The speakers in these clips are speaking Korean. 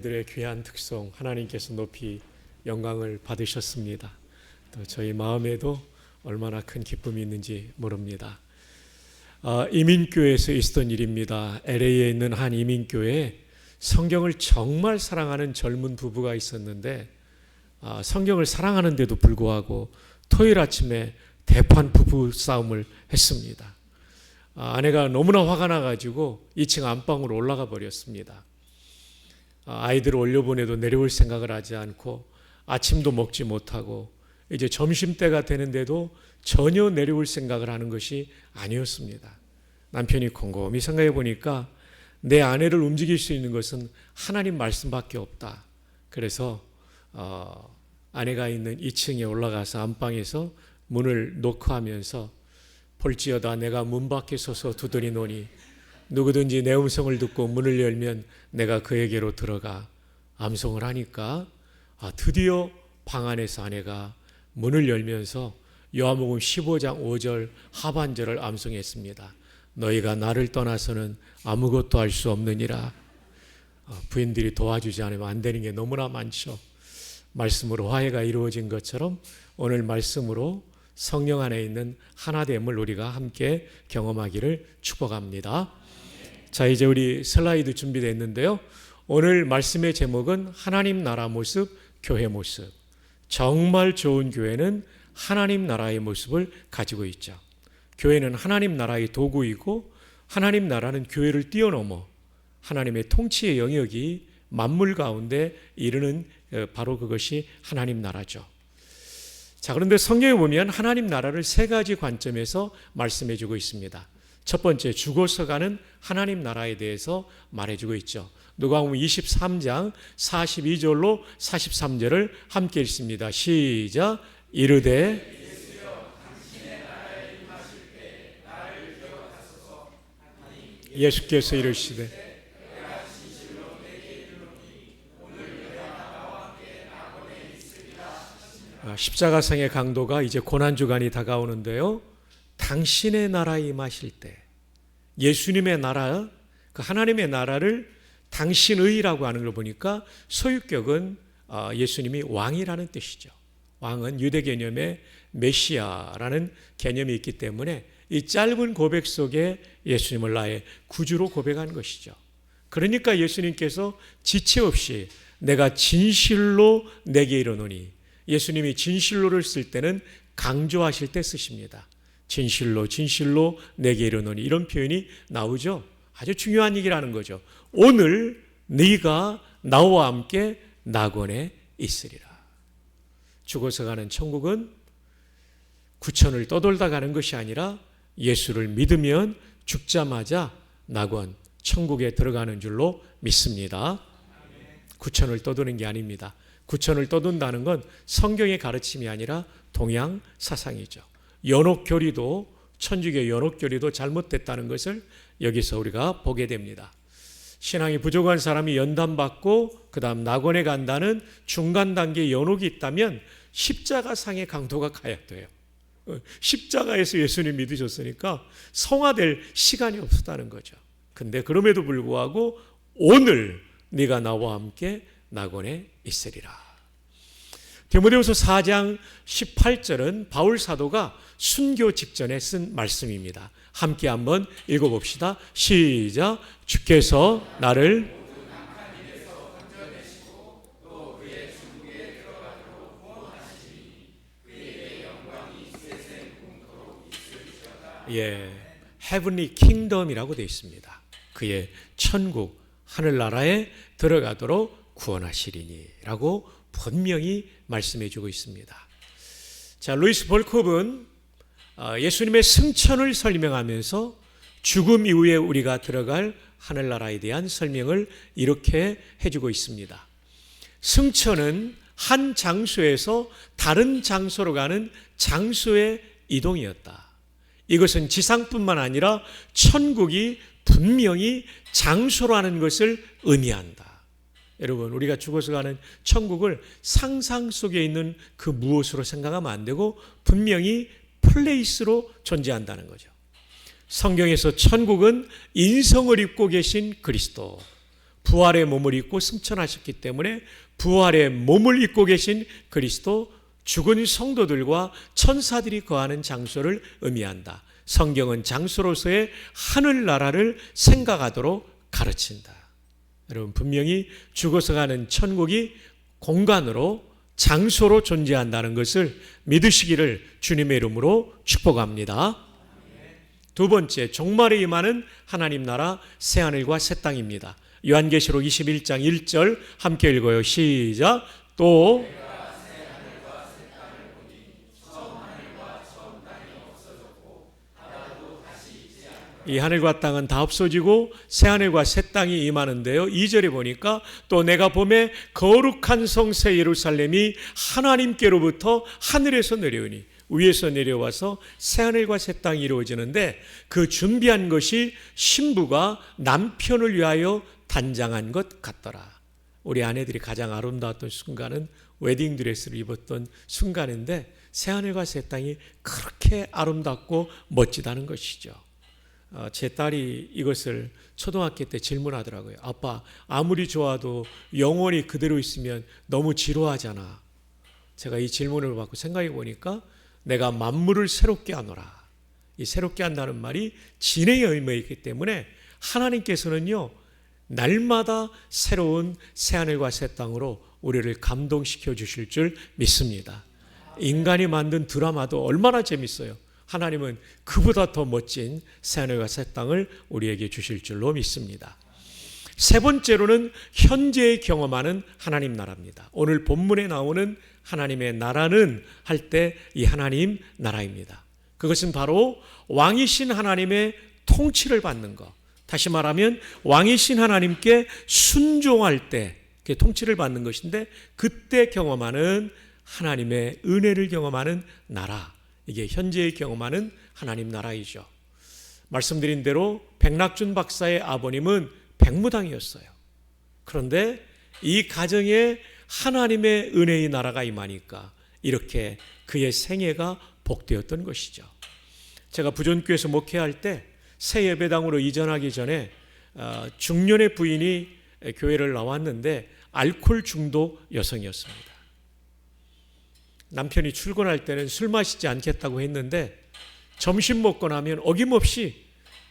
들의 귀한 특성 하나님께서 높이 영광을 받으셨습니다. 또 저희 마음에도 얼마나 큰 기쁨이 있는지 모릅니다. 이민교회에서 있었던 일입니다. LA에 있는 한 이민교회에 성경을 정말 사랑하는 젊은 부부가 있었는데 성경을 사랑하는데도 불구하고 토요일 아침에 대판 부부 싸움을 했습니다. 아내가 너무나 화가 나가지고 2층 안방으로 올라가 버렸습니다. 아이들을 올려보내도 내려올 생각을 하지 않고 아침도 먹지 못하고 이제 점심때가 되는데도 전혀 내려올 생각을 하는 것이 아니었습니다. 남편이 곰곰이 생각해 보니까 내 아내를 움직일 수 있는 것은 하나님 말씀밖에 없다. 그래서 아내가 있는 2층에 올라가서 안방에서 문을 노크하면서 볼지어다 내가 문 밖에 서서 두드리노니 누구든지 내 음성을 듣고 문을 열면 내가 그에게로 들어가. 암송을 하니까 드디어 방 안에서 아내가 문을 열면서 요한복음 15장 5절 하반절을 암송했습니다. 너희가 나를 떠나서는 아무것도 할 수 없느니라. 부인들이 도와주지 않으면 안 되는 게 너무나 많죠. 말씀으로 화해가 이루어진 것처럼 오늘 말씀으로 성령 안에 있는 하나됨을 우리가 함께 경험하기를 축복합니다. 자, 이제 우리 슬라이드 준비됐는데요. 오늘 말씀의 제목은 하나님 나라 모습, 교회 모습. 정말 좋은 교회는 하나님 나라의 모습을 가지고 있죠. 교회는 하나님 나라의 도구이고 하나님 나라는 교회를 뛰어넘어 하나님의 통치의 영역이 만물 가운데 이르는 바로 그것이 하나님 나라죠. 자, 그런데 성경에 보면 하나님 나라를 세 가지 관점에서 말씀해 주고 있습니다. 첫 번째, 죽어서 가는 하나님 나라에 대해서 말해주고 있죠. 누가복음 23장 42절로 43절을 함께 읽습니다. 시작. 이르되 예수께서 이르시되 십자가상의 강도가 이제 고난주간이 다가오는데요. 당신의 나라에 임하실 때 예수님의 나라, 그 하나님의 나라를 당신의라고 하는 걸 보니까 소유격은 예수님이 왕이라는 뜻이죠. 왕은 유대 개념의 메시아라는 개념이 있기 때문에 이 짧은 고백 속에 예수님을 나의 구주로 고백한 것이죠. 그러니까 예수님께서 지체 없이 내가 진실로 내게 이르노니, 예수님이 진실로를 쓸 때는 강조하실 때 쓰십니다. 진실로 진실로 내게 이르노니, 이런 표현이 나오죠. 아주 중요한 얘기라는 거죠. 오늘 네가 나와 함께 낙원에 있으리라. 죽어서 가는 천국은 구천을 떠돌다 가는 것이 아니라 예수를 믿으면 죽자마자 낙원, 천국에 들어가는 줄로 믿습니다. 구천을 떠도는 게 아닙니다. 구천을 떠돈다는 건 성경의 가르침이 아니라 동양 사상이죠. 연옥교리도, 천주교 연옥교리도 잘못됐다는 것을 여기서 우리가 보게 됩니다. 신앙이 부족한 사람이 연단받고 그 다음 낙원에 간다는 중간 단계 연옥이 있다면 십자가상의 강도가 가야 돼요. 십자가에서 예수님 믿으셨으니까 성화될 시간이 없었다는 거죠. 근데 그럼에도 불구하고 오늘 네가 나와 함께 낙원에 있으리라. 디모데후서 4장 18절은 바울 사도가 순교 직전에 쓴 말씀입니다. 함께 한번 읽어봅시다. 시작. 주께서 나를 Heavenly Kingdom이라고 되어 있습니다. 그의 천국, 하늘나라에 들어가도록 구원하시리니 라고 분명히 말씀해 주고 있습니다. 자, 루이스 볼컵은 예수님의 승천을 설명하면서 죽음 이후에 우리가 들어갈 하늘나라에 대한 설명을 이렇게 해주고 있습니다. 승천은 한 장소에서 다른 장소로 가는 장소의 이동이었다. 이것은 지상뿐만 아니라 천국이 분명히 장소라는 것을 의미한다. 여러분, 우리가 죽어서 가는 천국을 상상 속에 있는 그 무엇으로 생각하면 안 되고 분명히 플레이스로 존재한다는 거죠. 성경에서 천국은 인성을 입고 계신 그리스도, 부활의 몸을 입고 승천하셨기 때문에 부활의 몸을 입고 계신 그리스도, 죽은 성도들과 천사들이 거하는 장소를 의미한다. 성경은 장소로서의 하늘나라를 생각하도록 가르친다. 여러분, 분명히 죽어서 가는 천국이 공간으로, 장소로 존재한다는 것을 믿으시기를 주님의 이름으로 축복합니다. 두 번째, 종말에 임하는 하나님 나라, 새하늘과 새 땅입니다. 요한계시록 21장 1절 함께 읽어요. 시작. 또 이 하늘과 땅은 다 없어지고 새하늘과 새 땅이 임하는데요, 2절에 보니까 또 내가 보매 거룩한 성 새 예루살렘이 하나님께로부터 하늘에서 내려오니, 위에서 내려와서 새하늘과 새 땅이 이루어지는데, 그 준비한 것이 신부가 남편을 위하여 단장한 것 같더라. 우리 아내들이 가장 아름다웠던 순간은 웨딩드레스를 입었던 순간인데, 새하늘과 새 땅이 그렇게 아름답고 멋지다는 것이죠. 제 딸이 이것을 초등학교 때 질문하더라고요. 아빠, 아무리 좋아도 영원히 그대로 있으면 너무 지루하잖아. 제가 이 질문을 받고 생각해 보니까 내가 만물을 새롭게 하노라. 이 새롭게 한다는 말이 진행의 의미가 있기 때문에 하나님께서는요, 날마다 새로운 새하늘과 새 땅으로 우리를 감동시켜 주실 줄 믿습니다. 인간이 만든 드라마도 얼마나 재밌어요. 하나님은 그보다 더 멋진 새하늘과 새 땅을 우리에게 주실 줄로 믿습니다. 세 번째로는 현재에 경험하는 하나님 나라입니다. 오늘 본문에 나오는 하나님의 나라는 할 때 이 하나님 나라입니다. 그것은 바로 왕이신 하나님의 통치를 받는 것. 다시 말하면 왕이신 하나님께 순종할 때 통치를 받는 것인데, 그때 경험하는 하나님의 은혜를 경험하는 나라, 이게 현재에 경험하는 하나님 나라이죠. 말씀드린 대로 백낙준 박사의 아버님은 백무당이었어요. 그런데 이 가정에 하나님의 은혜의 나라가 임하니까 이렇게 그의 생애가 복되었던 것이죠. 제가 부전교회에서 목회할 때 새 예배당으로 이전하기 전에 중년의 부인이 교회를 나왔는데 알코올 중독 여성이었습니다. 남편이 출근할 때는 술 마시지 않겠다고 했는데 점심 먹고 나면 어김없이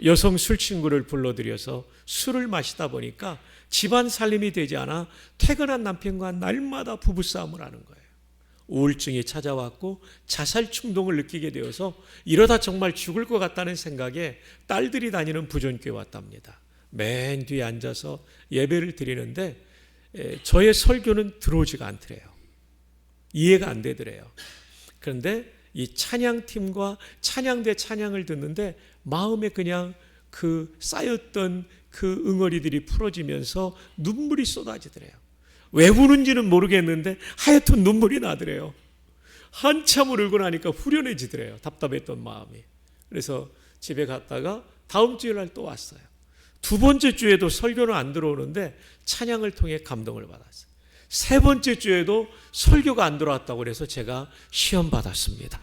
여성 술 친구를 불러들여서 술을 마시다 보니까 집안 살림이 되지 않아 퇴근한 남편과 날마다 부부싸움을 하는 거예요. 우울증이 찾아왔고 자살 충동을 느끼게 되어서 이러다 정말 죽을 것 같다는 생각에 딸들이 다니는 부전교회 왔답니다. 맨 뒤에 앉아서 예배를 드리는데 저의 설교는 들어오지가 않더래요. 이해가 안 되더래요. 그런데 이 찬양팀과 찬양대 찬양을 듣는데 마음에 그냥 그 쌓였던 그 응어리들이 풀어지면서 눈물이 쏟아지더래요. 왜 우는지는 모르겠는데 하여튼 눈물이 나더래요. 한참을 울고 나니까 후련해지더래요. 답답했던 마음이. 그래서 집에 갔다가 다음 주일날 또 왔어요. 두 번째 주에도 설교는 안 들어오는데 찬양을 통해 감동을 받았어요. 세 번째 주에도 설교가 안 들어왔다고 그래서 제가 시험 받았습니다.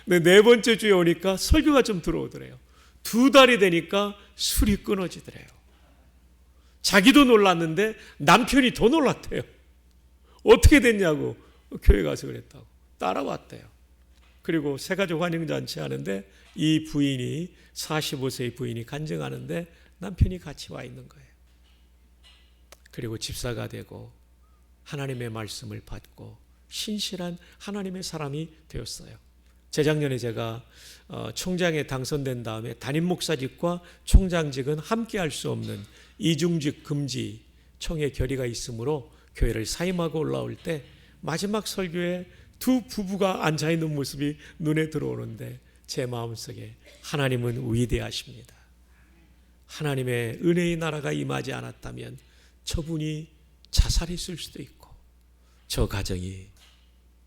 네 번째 주에 오니까 설교가 좀 들어오더래요. 두 달이 되니까 술이 끊어지더래요. 자기도 놀랐는데 남편이 더 놀랐대요. 어떻게 됐냐고 교회 가서 그랬다고 따라왔대요. 그리고 새가족 환영잔치 하는데 이 부인이 45세의 부인이 간증하는데 남편이 같이 와 있는 거예요. 그리고 집사가 되고 하나님의 말씀을 받고 신실한 하나님의 사람이 되었어요. 재작년에 제가 총장에 당선된 다음에 담임 목사직과 총장직은 함께 할 수 없는 이중직 금지 총회 결의가 있으므로 교회를 사임하고 올라올 때 마지막 설교에 두 부부가 앉아있는 모습이 눈에 들어오는데 제 마음속에 하나님은 위대하십니다. 하나님의 은혜의 나라가 임하지 않았다면 저분이 자살했을 수도 있고 저 가정이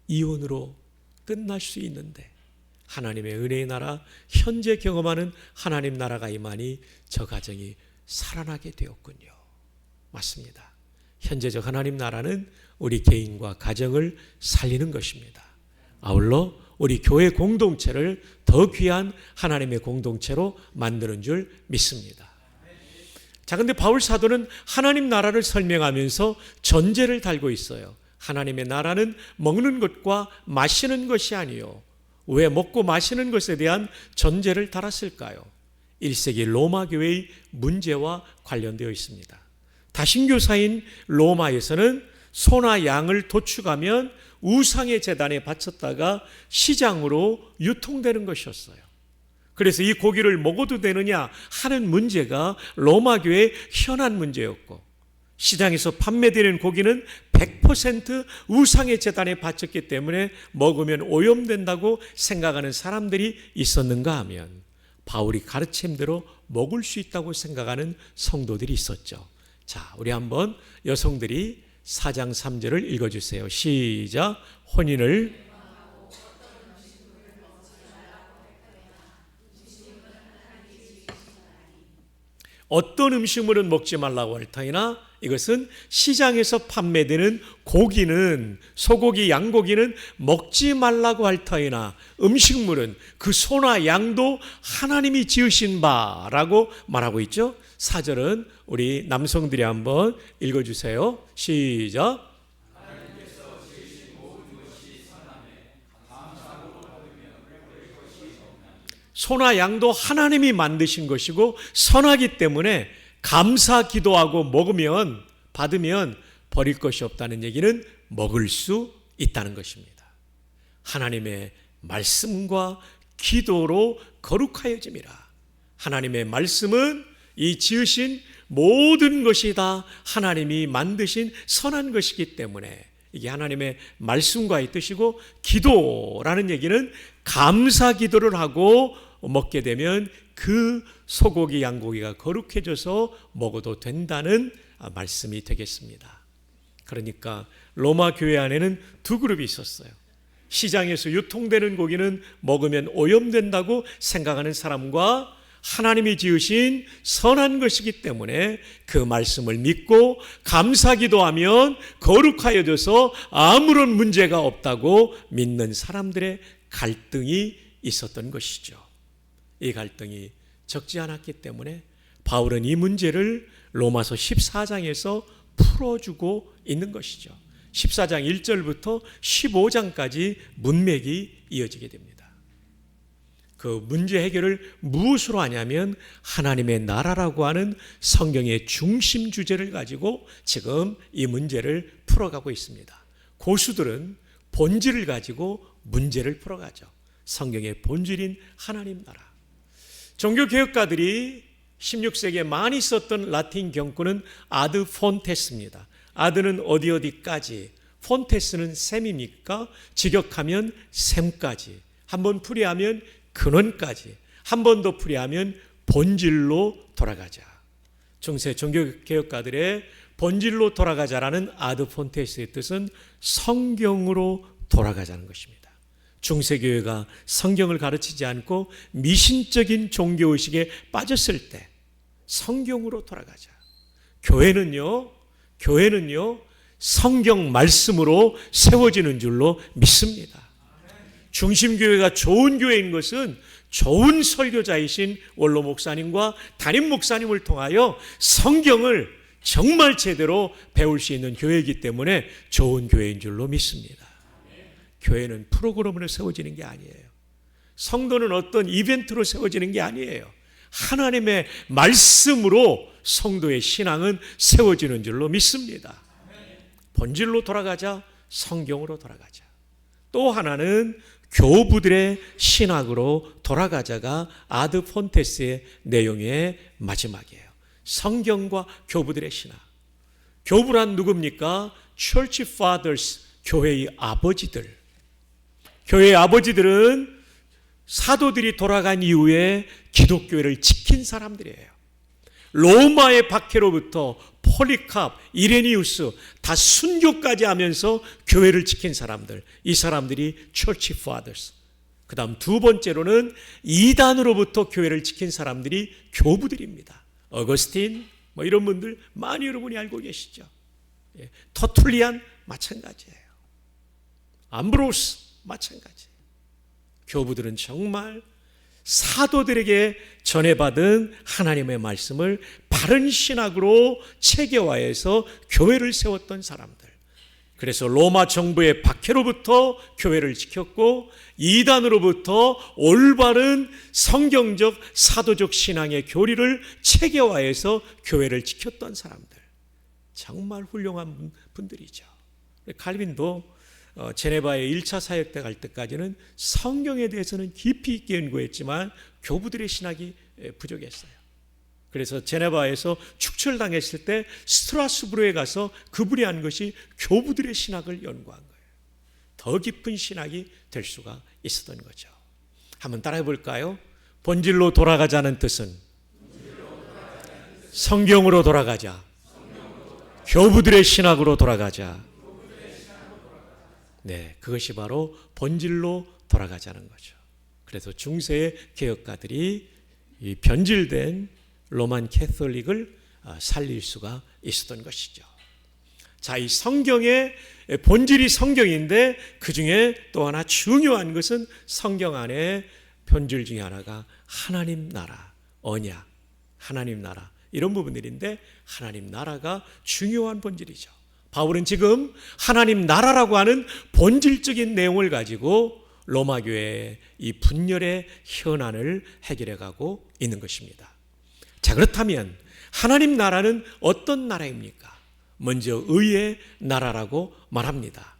이혼으로 끝날 수 있는데 하나님의 은혜의 나라, 현재 경험하는 하나님 나라가 임하니 저 가정이 살아나게 되었군요. 맞습니다. 현재적 하나님 나라는 우리 개인과 가정을 살리는 것입니다. 아울러 우리 교회 공동체를 더 귀한 하나님의 공동체로 만드는 줄 믿습니다. 자, 근데 바울 사도는 하나님 나라를 설명하면서 전제를 달고 있어요. 하나님의 나라는 먹는 것과 마시는 것이 아니요. 왜 먹고 마시는 것에 대한 전제를 달았을까요? 1세기 로마 교회의 문제와 관련되어 있습니다. 다신교사인 로마에서는 소나 양을 도축하면 우상의 제단에 바쳤다가 시장으로 유통되는 것이었어요. 그래서 이 고기를 먹어도 되느냐 하는 문제가 로마 교회의 현안 문제였고, 시장에서 판매되는 고기는 100% 우상의 제단에 바쳤기 때문에 먹으면 오염된다고 생각하는 사람들이 있었는가 하면 바울이 가르침대로 먹을 수 있다고 생각하는 성도들이 있었죠. 자, 우리 한번 여성들이 4장 3절을 읽어주세요. 시작. 혼인을 어떤 음식물은 먹지 말라고 할 터이나 이것은 시장에서 판매되는 고기는, 소고기, 양고기는 먹지 말라고 할 터이나 음식물은, 그 소나 양도 하나님이 지으신 바라고 말하고 있죠. 4절은 우리 남성들이 한번 읽어주세요. 시작. 소나 양도 하나님이 만드신 것이고 선하기 때문에 감사 기도하고 먹으면, 받으면 버릴 것이 없다는 얘기는 먹을 수 있다는 것입니다. 하나님의 말씀과 기도로 거룩하여짐이라. 하나님의 말씀은 이 지으신 모든 것이 다 하나님이 만드신 선한 것이기 때문에 이게 하나님의 말씀과의 뜻이고, 기도라는 얘기는 감사 기도를 하고 먹게 되면 그 소고기, 양고기가 거룩해져서 먹어도 된다는 말씀이 되겠습니다. 그러니까 로마 교회 안에는 두 그룹이 있었어요. 시장에서 유통되는 고기는 먹으면 오염된다고 생각하는 사람과, 하나님이 지으신 선한 것이기 때문에 그 말씀을 믿고 감사기도하면 거룩하여져서 아무런 문제가 없다고 믿는 사람들의 갈등이 있었던 것이죠. 이 갈등이 적지 않았기 때문에 바울은 이 문제를 로마서 14장에서 풀어주고 있는 것이죠. 14장 1절부터 15장까지 문맥이 이어지게 됩니다. 그 문제 해결을 무엇으로 하냐면 하나님의 나라라고 하는 성경의 중심 주제를 가지고 지금 이 문제를 풀어가고 있습니다. 고수들은 본질을 가지고 문제를 풀어가죠. 성경의 본질인 하나님 나라. 종교개혁가들이 16세기에 많이 썼던 라틴 경구는 아드 폰테스입니다. 아드는 어디까지, 폰테스는 셈이니까 직역하면 셈까지, 한번 풀이하면 근원까지, 한 번 더 풀이하면 본질로 돌아가자. 중세 종교개혁가들의 본질로 돌아가자라는 아드 폰테스의 뜻은 성경으로 돌아가자는 것입니다. 중세교회가 성경을 가르치지 않고 미신적인 종교의식에 빠졌을 때 성경으로 돌아가자. 교회는요 성경 말씀으로 세워지는 줄로 믿습니다. 중심교회가 좋은 교회인 것은 좋은 설교자이신 원로 목사님과 담임 목사님을 통하여 성경을 정말 제대로 배울 수 있는 교회이기 때문에 좋은 교회인 줄로 믿습니다. 교회는 프로그램으로 세워지는 게 아니에요. 성도는 어떤 이벤트로 세워지는 게 아니에요. 하나님의 말씀으로 성도의 신앙은 세워지는 줄로 믿습니다. 본질로 돌아가자, 성경으로 돌아가자. 또 하나는 교부들의 신학으로 돌아가자가 아드 폰테스의 내용의 마지막이에요. 성경과 교부들의 신학. 교부란 누굽니까? Church Fathers, 교회의 아버지들. 교회의 아버지들은 사도들이 돌아간 이후에 기독교회를 지킨 사람들이에요. 로마의 박해로부터 폴리캅, 이레니우스 다 순교까지 하면서 교회를 지킨 사람들, 이 사람들이 Church Fathers. 그 다음 두 번째로는 이단으로부터 교회를 지킨 사람들이 교부들입니다. 어거스틴 이런 분들 많이 여러분이 알고 계시죠. 터툴리안 마찬가지예요. 암브로스 마찬가지. 교부들은 정말 사도들에게 전해받은 하나님의 말씀을 바른 신학으로 체계화해서 교회를 세웠던 사람들. 그래서 로마 정부의 박해로부터 교회를 지켰고 이단으로부터 올바른 성경적 사도적 신앙의 교리를 체계화해서 교회를 지켰던 사람들. 정말 훌륭한 분들이죠. 칼빈도 제네바의 1차 사역 때 갈 때까지는 성경에 대해서는 깊이 있게 연구했지만 교부들의 신학이 부족했어요. 그래서 제네바에서 축출당했을 때 스트라스부르에 가서 그분이 한 것이 교부들의 신학을 연구한 거예요. 더 깊은 신학이 될 수가 있었던 거죠. 한번 따라해 볼까요? 본질로 돌아가자는 뜻은 성경으로 돌아가자. 교부들의 신학으로 돌아가자. 네, 그것이 바로 본질로 돌아가자는 거죠. 그래서 중세의 개혁가들이 이 변질된 로만 캐톨릭을 살릴 수가 있었던 것이죠. 자, 이 성경의 본질이 성경인데 그 중에 또 하나 중요한 것은 성경 안에 본질 중에 하나가 하나님 나라, 언약, 하나님 나라 이런 부분들인데 하나님 나라가 중요한 본질이죠. 바울은 지금 하나님 나라라고 하는 본질적인 내용을 가지고 로마 교회의 이 분열의 현안을 해결해 가고 있는 것입니다. 자, 그렇다면 하나님 나라는 어떤 나라입니까? 먼저 의의 나라라고 말합니다.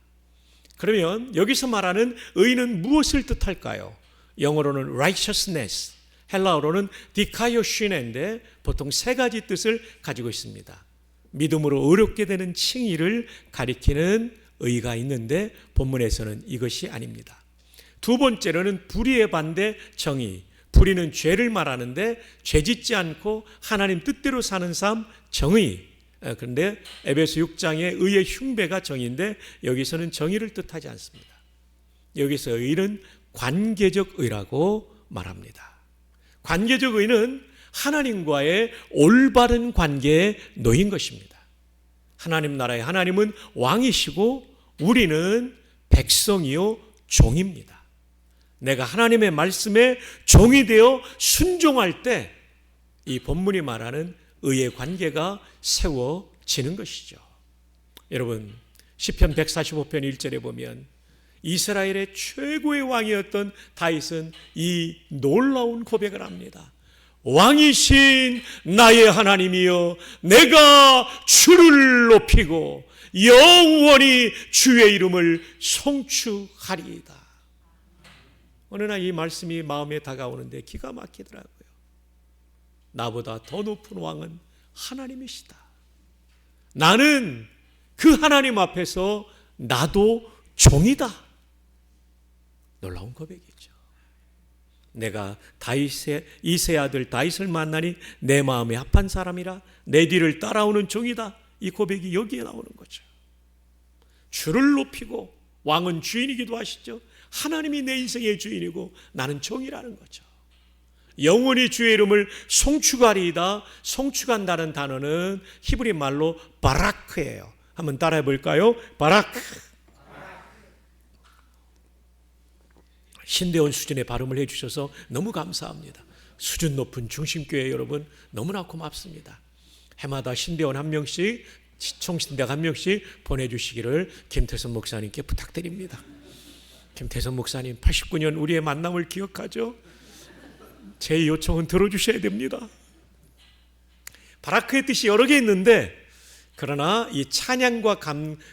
그러면 여기서 말하는 의는 무엇을 뜻할까요? 영어로는 righteousness, 헬라어로는 디카이오시네인데 보통 세 가지 뜻을 가지고 있습니다. 믿음으로 의롭게 되는 칭의를 가리키는 의가 있는데 본문에서는 이것이 아닙니다. 두 번째로는 불의의 반대 정의. 불의는 죄를 말하는데 죄짓지 않고 하나님 뜻대로 사는 삶 정의. 그런데 에베소 6장의 의의 흉배가 정의인데 여기서는 정의를 뜻하지 않습니다. 여기서 의는 관계적 의라고 말합니다. 관계적 의는 하나님과의 올바른 관계에 놓인 것입니다. 하나님 나라의 하나님은 왕이시고 우리는 백성이요 종입니다. 내가 하나님의 말씀에 종이 되어 순종할 때 이 본문이 말하는 의의 관계가 세워지는 것이죠. 여러분 시편 145편 1절에 보면 이스라엘의 최고의 왕이었던 다윗은 이 놀라운 고백을 합니다. 왕이신 나의 하나님이여 내가 주를 높이고 영원히 주의 이름을 송축하리이다. 어느 날 이 말씀이 마음에 다가오는데 기가 막히더라고요. 나보다 더 높은 왕은 하나님이시다. 나는 그 하나님 앞에서 나도 종이다. 놀라운 고백이죠. 내가 이새의 아들 다윗을 만나니 내 마음에 합한 사람이라 내 뒤를 따라오는 종이다. 이 고백이 여기에 나오는 거죠. 주를 높이고 왕은 주인이기도 하시죠. 하나님이 내 인생의 주인이고 나는 종이라는 거죠. 영원히 주의 이름을 송축하리이다. 송축한다는 단어는 히브리 말로 바라크예요. 한번 따라해 볼까요? 바라크. 신대원 수준의 발음을 해주셔서 너무 감사합니다. 수준 높은 중심교회 여러분 너무나 고맙습니다. 해마다 신대원 한 명씩 총신대학 한 명씩 보내주시기를 김태선 목사님께 부탁드립니다. 김태선 목사님 89년 우리의 만남을 기억하죠? 제 요청은 들어주셔야 됩니다. 바라크의 뜻이 여러 개 있는데 그러나 이 찬양과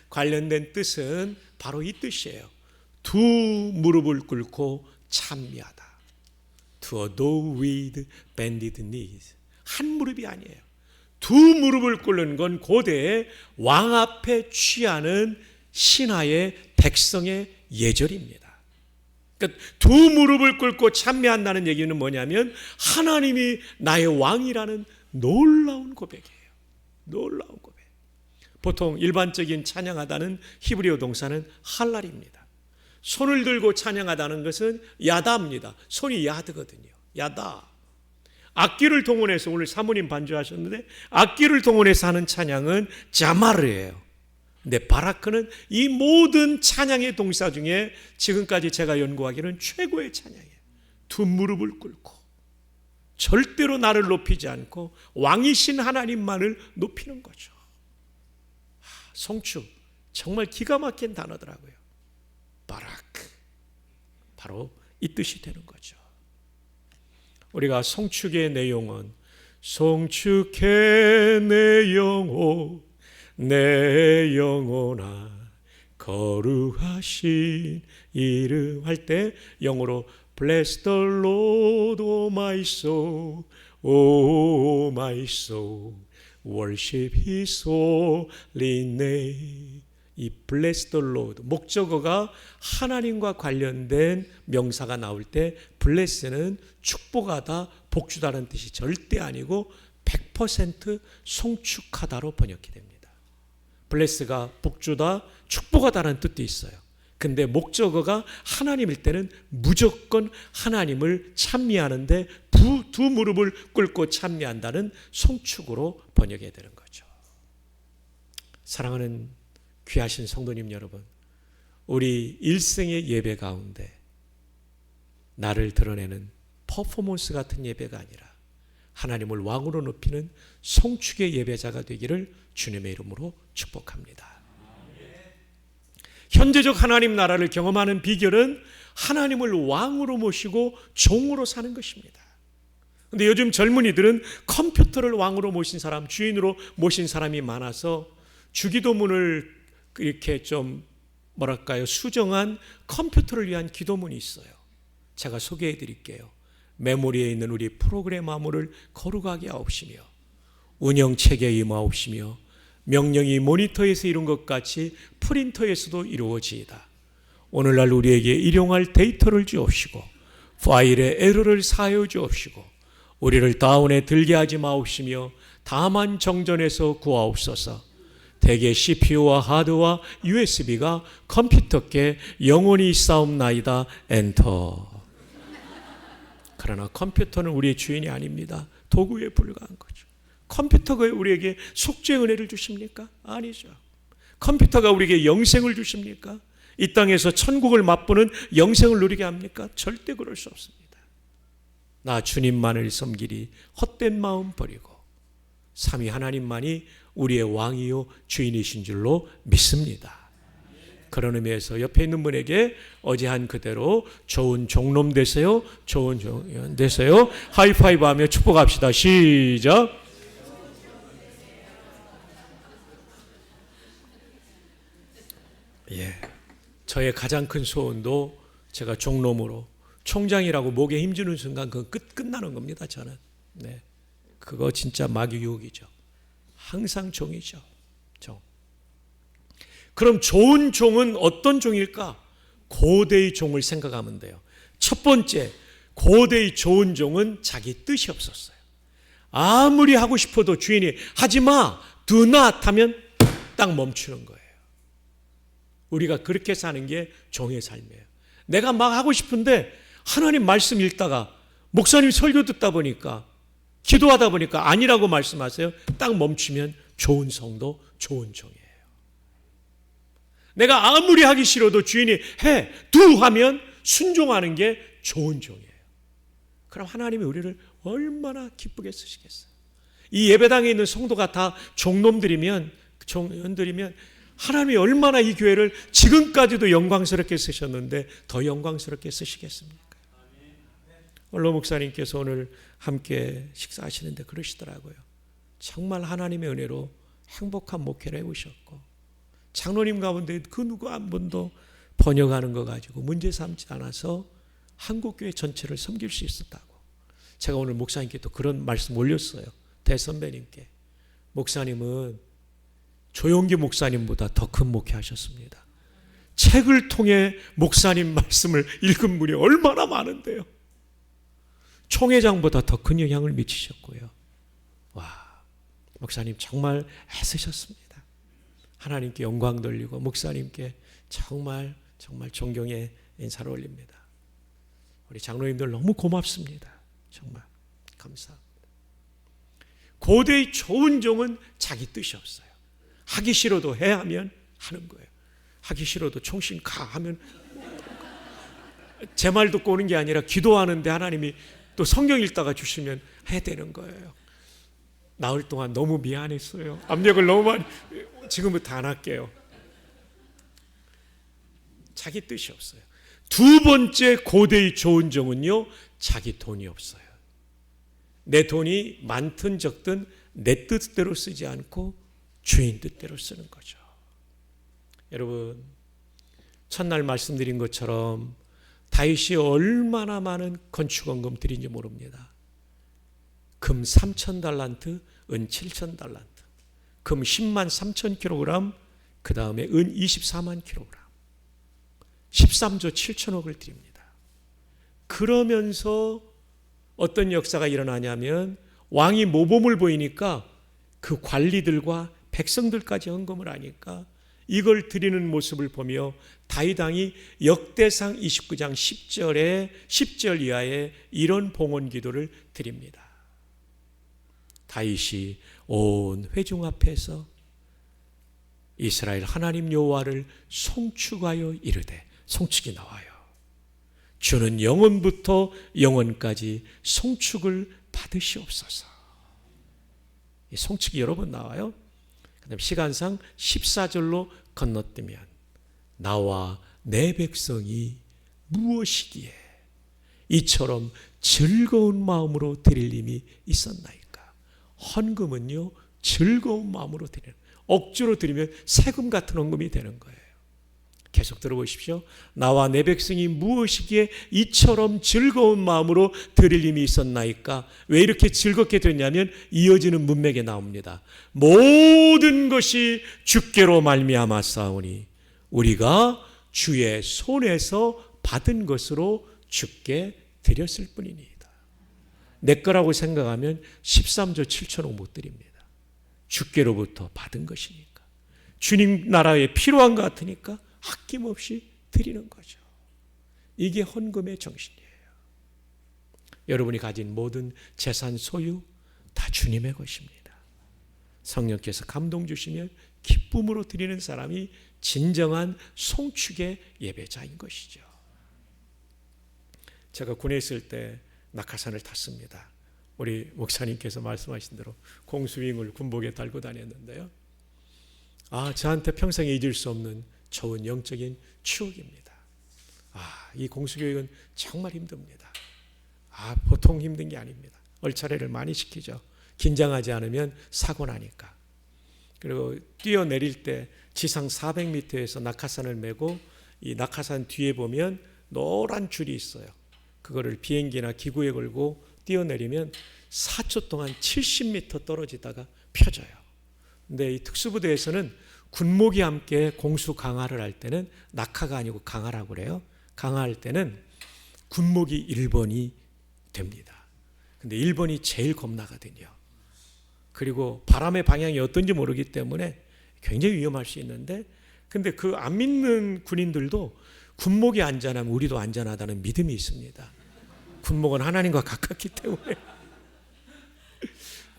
관련된 뜻은 바로 이 뜻이에요. 두 무릎을 꿇고 찬미하다. To adore with bended knees. 한 무릎이 아니에요. 두 무릎을 꿇는 건 고대의 왕 앞에 취하는 신하의 백성의 예절입니다. 그러니까 두 무릎을 꿇고 찬미한다는 얘기는 뭐냐면 하나님이 나의 왕이라는 놀라운 고백이에요. 놀라운 고백. 보통 일반적인 찬양하다는 히브리어 동사는 할랄입니다. 손을 들고 찬양하다는 것은 야다입니다. 손이 야드거든요. 야다. 악기를 동원해서 오늘 사모님 반주하셨는데 악기를 동원해서 하는 찬양은 자마르예요. 근데 바라크는 이 모든 찬양의 동사 중에 지금까지 제가 연구하기는 최고의 찬양이에요. 두 무릎을 꿇고 절대로 나를 높이지 않고 왕이신 하나님만을 높이는 거죠. 송축, 정말 기가 막힌 단어더라고요. 바라크, 바로 이 뜻이 되는 거죠. 우리가 송축의 내용은 송축해 내 영혼아 거룩하신 이름 할 때 영어로 Bless the Lord, O my soul, O my soul, worship His holy name. 이 Bless the Lord, 목적어가 하나님과 관련된 명사가 나올 때 Bless는 축복하다, 복주다라는 뜻이 절대 아니고 100% 송축하다로 번역이 됩니다. Bless가 복주다, 축복하다라는 뜻도 있어요. 근데 목적어가 하나님일 때는 무조건 하나님을 찬미하는데 두 무릎을 꿇고 찬미한다는 송축으로 번역해야 되는 거죠. 사랑하는 귀하신 성도님 여러분, 우리 일생의 예배 가운데 나를 드러내는 퍼포먼스 같은 예배가 아니라 하나님을 왕으로 높이는 송축의 예배자가 되기를 주님의 이름으로 축복합니다. 현재적 하나님 나라를 경험하는 비결은 하나님을 왕으로 모시고 종으로 사는 것입니다. 그런데 요즘 젊은이들은 컴퓨터를 왕으로 모신 사람, 주인으로 모신 사람이 많아서 주기도문을 이렇게 좀 수정한 컴퓨터를 위한 기도문이 있어요. 제가 소개해 드릴게요. 메모리에 있는 우리 프로그램 화물을 거룩하게 하옵시며 운영체계에 임하옵시며 명령이 모니터에서 이룬 것 같이 프린터에서도 이루어지이다. 오늘날 우리에게 일용할 데이터를 주옵시고 파일의 에러를 사하여 주옵시고 우리를 다운에 들게 하지 마옵시며 다만 정전에서 구하옵소서. 대개 CPU와 하드와 USB가 컴퓨터께 영원히 있사옵나이다. 엔터. 그러나 컴퓨터는 우리의 주인이 아닙니다. 도구에 불과한 거죠. 컴퓨터가 우리에게 속죄의 은혜를 주십니까? 아니죠. 컴퓨터가 우리에게 영생을 주십니까? 이 땅에서 천국을 맛보는 영생을 누리게 합니까? 절대 그럴 수 없습니다. 나 주님만을 섬기리 헛된 마음 버리고 삼위 하나님만이 우리의 왕이요 주인이신 줄로 믿습니다. 그런 의미에서 옆에 있는 분에게 어제 한 그대로 좋은 종놈 되세요. 좋은 종 되세요. 하이파이브 하며 축복합시다. 시작. 예, 저의 가장 큰 소원도 제가 종놈으로 총장이라고 목에 힘주는 순간 그건 끝나는 겁니다. 저는. 네, 그거 진짜 마귀 유혹이죠. 항상 종이죠. 종. 그럼 좋은 종은 어떤 종일까? 고대의 종을 생각하면 돼요. 첫 번째, 고대의 좋은 종은 자기 뜻이 없었어요. 아무리 하고 싶어도 주인이 하지마, do not 하면 딱 멈추는 거예요. 우리가 그렇게 사는 게 종의 삶이에요. 내가 막 하고 싶은데 하나님 말씀 읽다가 목사님 설교 듣다 보니까 기도하다 보니까 아니라고 말씀하세요. 딱 멈추면 좋은 성도, 좋은 종이에요. 내가 아무리 하기 싫어도 주인이 해, do 하면 순종하는 게 좋은 종이에요. 그럼 하나님이 우리를 얼마나 기쁘게 쓰시겠어요. 이 예배당에 있는 성도가 다 종놈들이면, 종년들이면 하나님이 얼마나 이 교회를 지금까지도 영광스럽게 쓰셨는데 더 영광스럽게 쓰시겠습니까? 원로 목사님께서 오늘 함께 식사하시는데 그러시더라고요. 정말 하나님의 은혜로 행복한 목회를 해오셨고 장로님 가운데 그 누구 한 분도 번역하는 거 가지고 문제 삼지 않아서 한국교회 전체를 섬길 수 있었다고. 제가 오늘 목사님께 또 그런 말씀 올렸어요. 대선배님께. 목사님은 조용기 목사님보다 더 큰 목회하셨습니다. 책을 통해 목사님 말씀을 읽은 분이 얼마나 많은데요. 총회장보다 더 큰 영향을 미치셨고요. 와, 목사님 정말 애쓰셨습니다. 하나님께 영광 돌리고 목사님께 정말 존경의 인사를 올립니다. 우리 장로님들 너무 고맙습니다. 정말 감사합니다. 고대의 좋은 종은 자기 뜻이 없어요. 하기 싫어도 해 하면 하는 거예요. 하기 싫어도 총신 가 하면 제 말 듣고 오는 게 아니라 기도하는데 하나님이 또 성경 읽다가 주시면 해야 되는 거예요. 나흘 동안 너무 미안했어요. 압력을 너무 많이. 지금부터 안 할게요. 자기 뜻이 없어요. 두 번째 고대의 좋은 정은요, 자기 돈이 없어요. 내 돈이 많든 적든 내 뜻대로 쓰지 않고 주인 뜻대로 쓰는 거죠. 여러분, 첫날 말씀드린 것처럼 다윗이 얼마나 많은 건축원금 드린지 모릅니다. 금 3,000달란트, 은 7,000달란트, 금 10만 3천 킬로그램, 그 다음에 은 24만 킬로그램, 13조 7천억을 드립니다. 그러면서 어떤 역사가 일어나냐면 왕이 모범을 보이니까 그 관리들과 백성들까지 헌금을 하니까 이걸 드리는 모습을 보며 다윗 왕이 역대상 29장 10절 이하에 이런 봉헌 기도를 드립니다. 다윗이 온 회중 앞에서 이스라엘 하나님 여호와를 송축하여 이르되, 송축이 나와요. 주는 영원부터 영원까지 송축을 받으시옵소서. 이 송축이 여러 번 나와요. 그다음 시간상 14절로 건너뛰면 나와 내 백성이 무엇이기에 이처럼 즐거운 마음으로 드릴 힘이 있었나이까. 헌금은요, 즐거운 마음으로 드리는, 억지로 드리면 세금 같은 헌금이 되는 거예요. 계속 들어보십시오. 나와 내 백성이 무엇이기에 이처럼 즐거운 마음으로 드릴 힘이 있었나이까. 왜 이렇게 즐겁게 됐냐면 이어지는 문맥에 나옵니다. 모든 것이 주께로 말미암았사오니 우리가 주의 손에서 받은 것으로 주께 드렸을 뿐이니이다. 내 거라고 생각하면 13조 7천억 못 드립니다. 주께로부터 받은 것이니까, 주님 나라에 필요한 것 같으니까 아낌없이 드리는 거죠. 이게 헌금의 정신이에요. 여러분이 가진 모든 재산 소유 다 주님의 것입니다. 성령께서 감동 주시면 기쁨으로 드리는 사람이 진정한 송축의 예배자인 것이죠. 제가 군에 있을 때 낙하산을 탔습니다. 우리 목사님께서 말씀하신 대로 공수윙을 군복에 달고 다녔는데요. 저한테 평생 잊을 수 없는 좋은 영적인 추억입니다. 이 공수교육은 정말 힘듭니다. 보통 힘든 게 아닙니다. 얼차례를 많이 시키죠. 긴장하지 않으면 사고 나니까. 그리고 뛰어내릴 때 지상 400m에서 낙하산을 메고 이 낙하산 뒤에 보면 노란 줄이 있어요. 그거를 비행기나 기구에 걸고 뛰어내리면 4초 동안 70m 떨어지다가 펴져요. 근데 이 특수부대에서는 군목이 함께 공수 강화를 할 때는, 낙하가 아니고 강화라고 그래요. 강화할 때는 군목이 1번이 됩니다. 근데 1번이 제일 겁나거든요. 그리고 바람의 방향이 어떤지 모르기 때문에 굉장히 위험할 수 있는데, 근데 그 안 믿는 군인들도 군목이 안전하면 우리도 안전하다는 믿음이 있습니다. 군목은 하나님과 가깝기 때문에.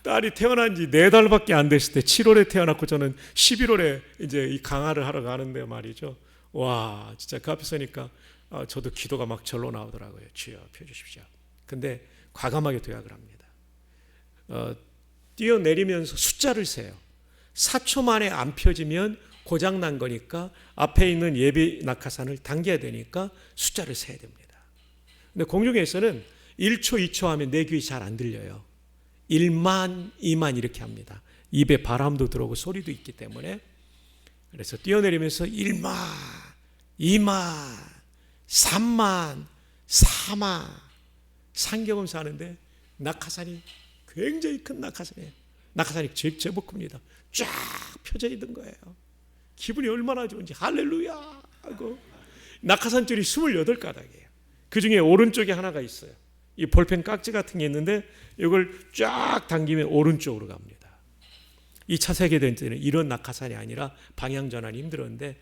딸이 태어난 지 4달밖에 안 됐을 때, 7월에 태어났고 저는 11월에 이제 이 강화를 하러 가는데 말이죠. 와, 진짜 그 앞에 서니까 저도 기도가 막 절로 나오더라고요. 주여 펴주십시오. 근데 과감하게 도약을 합니다. 뛰어내리면서 숫자를 세요. 4초 만에 안 펴지면 고장난 거니까 앞에 있는 예비 낙하산을 당겨야 되니까 숫자를 세야 됩니다. 근데 공중에서는 1초, 2초 하면 내 귀에 잘 안 들려요. 1만, 2만 이렇게 합니다. 입에 바람도 들어오고 소리도 있기 때문에. 그래서 뛰어내리면서 1만, 2만, 3만, 4만 상경험사 하는데 낙하산이 굉장히 큰 낙하산이에요. 낙하산이 제법 큽니다. 쫙 펴져 있는 거예요. 기분이 얼마나 좋은지 할렐루야 하고, 낙하산 줄이 28가닥이에요. 그 중에 오른쪽에 하나가 있어요. 이 볼펜 깍지 같은 게 있는데 이걸 쫙 당기면 오른쪽으로 갑니다. 2차 세계대전 때는 이런 낙하산이 아니라 방향 전환이 힘들었는데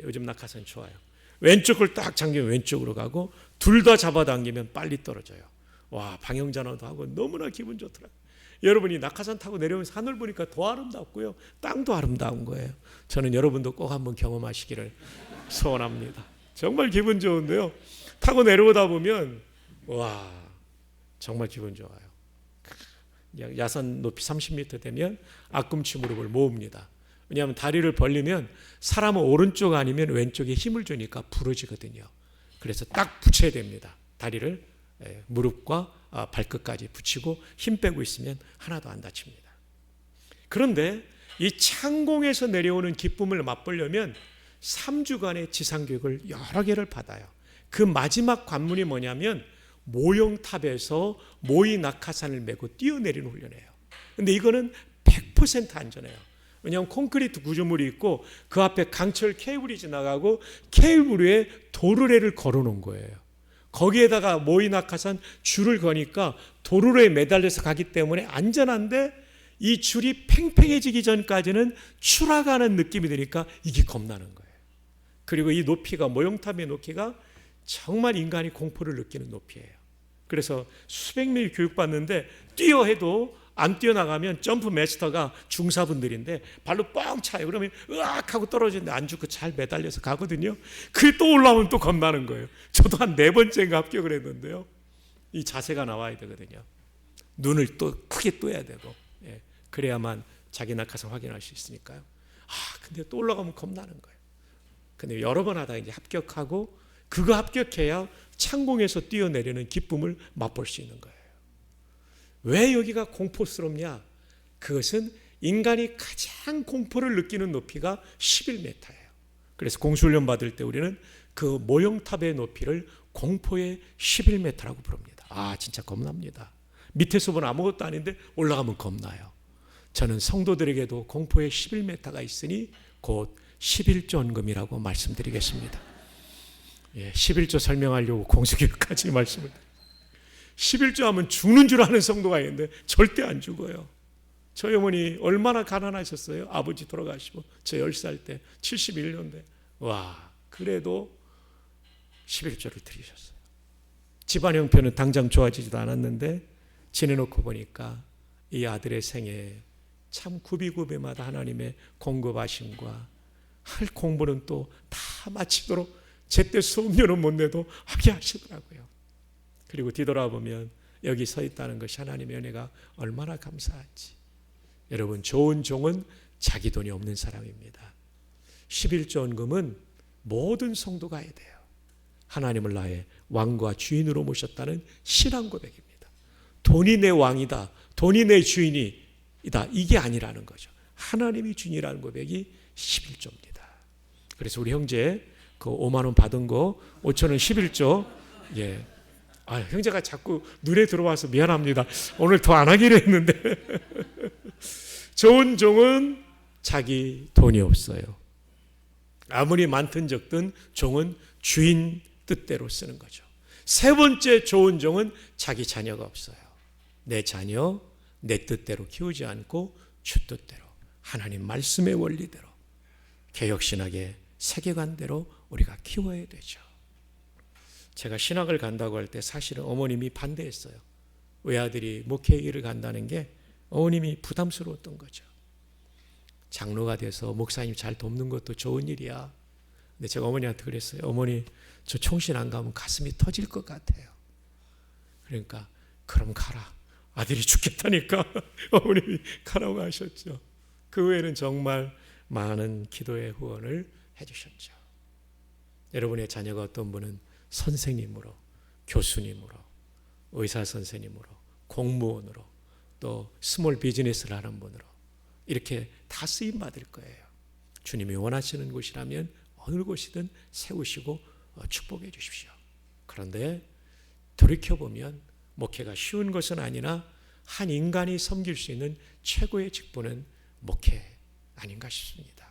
요즘 낙하산 좋아요. 왼쪽을 딱 당기면 왼쪽으로 가고, 둘 다 잡아당기면 빨리 떨어져요. 와, 방향 전환도 하고 너무나 기분 좋더라고요. 여러분이 낙하산 타고 내려오면서 하늘 보니까 더 아름답고요, 땅도 아름다운 거예요. 저는 여러분도 꼭 한번 경험하시기를 소원합니다. 정말 기분 좋은데요. 타고 내려오다 보면 와 정말 기분 좋아요. 야산 높이 30m 되면 앞꿈치 무릎을 모읍니다. 왜냐하면 다리를 벌리면 사람은 오른쪽 아니면 왼쪽에 힘을 주니까 부러지거든요. 그래서 딱 붙여야 됩니다. 다리를 무릎과 발끝까지 붙이고 힘 빼고 있으면 하나도 안 다칩니다. 그런데 이 창공에서 내려오는 기쁨을 맛보려면 3주간의 지상교육을 여러 개를 받아요. 그 마지막 관문이 뭐냐면 모형탑에서 모이 낙하산을 메고 뛰어내리는 훈련이에요. 근데 이거는 100% 안전해요. 왜냐하면 콘크리트 구조물이 있고 그 앞에 강철 케이블이 지나가고 케이블 위에 도르래를 걸어놓은 거예요. 거기에다가 모이 낙하산 줄을 거니까 도르래에 매달려서 가기 때문에 안전한데 이 줄이 팽팽해지기 전까지는 추락하는 느낌이 드니까 이게 겁나는 거예요. 그리고 이 높이가 모형탑의 높이가 정말 인간이 공포를 느끼는 높이에요. 그래서 수백 명이 교육받는데 뛰어 해도 안 뛰어나가면 점프 마스터가 중사분들인데 발로 뻥 차요. 그러면 으악 하고 떨어지는데 안 죽고 잘 매달려서 가거든요. 그게 또 올라오면 또 겁나는 거예요. 저도 한 4번째인가 합격을 했는데요. 이 자세가 나와야 되거든요. 눈을 또 크게 떠야 되고 그래야만 자기 낙하산 확인할 수 있으니까요. 근데 또 올라가면 겁나는 거예요. 근데 여러 번 하다가 이제 합격하고 그거 합격해야 창공에서 뛰어내리는 기쁨을 맛볼 수 있는 거예요. 왜 여기가 공포스럽냐? 그것은 인간이 가장 공포를 느끼는 높이가 11m예요. 그래서 공수훈련 받을 때 우리는 그 모형탑의 높이를 공포의 11m라고 부릅니다. 진짜 겁납니다. 밑에서 보면 아무것도 아닌데 올라가면 겁나요. 저는 성도들에게도 공포의 11m가 있으니 곧 11조원금이라고 말씀드리겠습니다. 11조 설명하려고 공수교육까지 말씀을 드립니다. 11조 하면 죽는 줄 아는 성도가 있는데 절대 안 죽어요. 저희 어머니 얼마나 가난하셨어요. 아버지 돌아가시고 저 10살 때 71년대 그래도 11조를 드리셨어요. 집안 형편은 당장 좋아지지도 않았는데 지내놓고 보니까 이 아들의 생애에 참 구비구비마다 하나님의 공급하심과 할 공부는 또 다 마치도록 제때 수업료는 못 내도 하게 하시더라고요. 그리고 뒤돌아보면 여기 서 있다는 것이 하나님의 은혜가 얼마나 감사한지. 여러분 좋은 종은 자기 돈이 없는 사람입니다. 11조 원금은 모든 성도가 해야 돼요. 하나님을 나의 왕과 주인으로 모셨다는 신앙 고백입니다. 돈이 내 왕이다. 돈이 내 주인이다. 이게 아니라는 거죠. 하나님이 주인이라는 고백이 11조입니다. 그래서 우리 형제 그 5만 원 받은 거 5천 원 11조 형제가 자꾸 눈에 들어와서 미안합니다. 오늘 더 안 하기로 했는데 좋은 종은 자기 돈이 없어요. 아무리 많든 적든 종은 주인 뜻대로 쓰는 거죠. 세 번째 좋은 종은 자기 자녀가 없어요. 내 자녀 내 뜻대로 키우지 않고 주 뜻대로 하나님 말씀의 원리대로 개혁신학의 세계관대로 우리가 키워야 되죠. 제가 신학을 간다고 할 때 사실은 어머님이 반대했어요. 외아들이 목회일을 간다는 게 어머님이 부담스러웠던 거죠. 장로가 돼서 목사님 잘 돕는 것도 좋은 일이야. 근데 제가 어머니한테 그랬어요. 어머니 저 총신 안 가면 가슴이 터질 것 같아요. 그러니까 그럼 가라. 아들이 죽겠다니까 어머님이 가라고 하셨죠. 그 외에는 정말 많은 기도의 후원을 해주셨죠. 여러분의 자녀가 어떤 분은 선생님으로, 교수님으로, 의사 선생님으로, 공무원으로, 또 스몰 비즈니스를 하는 분으로 이렇게 다 쓰임 받을 거예요. 주님이 원하시는 곳이라면 어느 곳이든 세우시고 축복해 주십시오. 그런데 돌이켜보면 목회가 쉬운 것은 아니나 한 인간이 섬길 수 있는 최고의 직분은 목회 아닌가 싶습니다.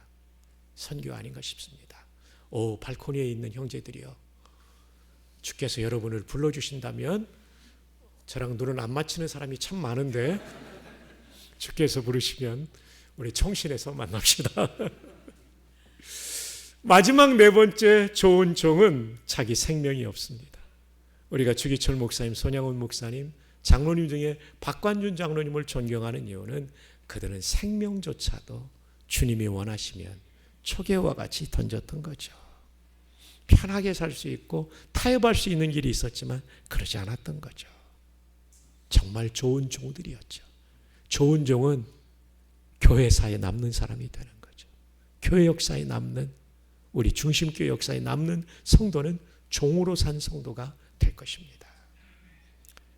선교 아닌가 싶습니다. 발코니에 있는 형제들이요. 주께서 여러분을 불러주신다면 저랑 눈은 안 맞히는 사람이 참 많은데 주께서 부르시면 우리 청신에서 만납시다. 마지막 네 번째 좋은 종은 자기 생명이 없습니다. 우리가 주기철 목사님, 손양훈 목사님, 장로님 중에 박관준 장로님을 존경하는 이유는 그들은 생명조차도 주님이 원하시면 초계와 같이 던졌던 거죠. 편하게 살 수 있고 타협할 수 있는 길이 있었지만 그러지 않았던 거죠. 정말 좋은 종들이었죠. 좋은 종은 교회사에 남는 사람이 되는 거죠. 교회 역사에 남는, 우리 중심교회 역사에 남는 성도는 종으로 산 성도가 될 것입니다.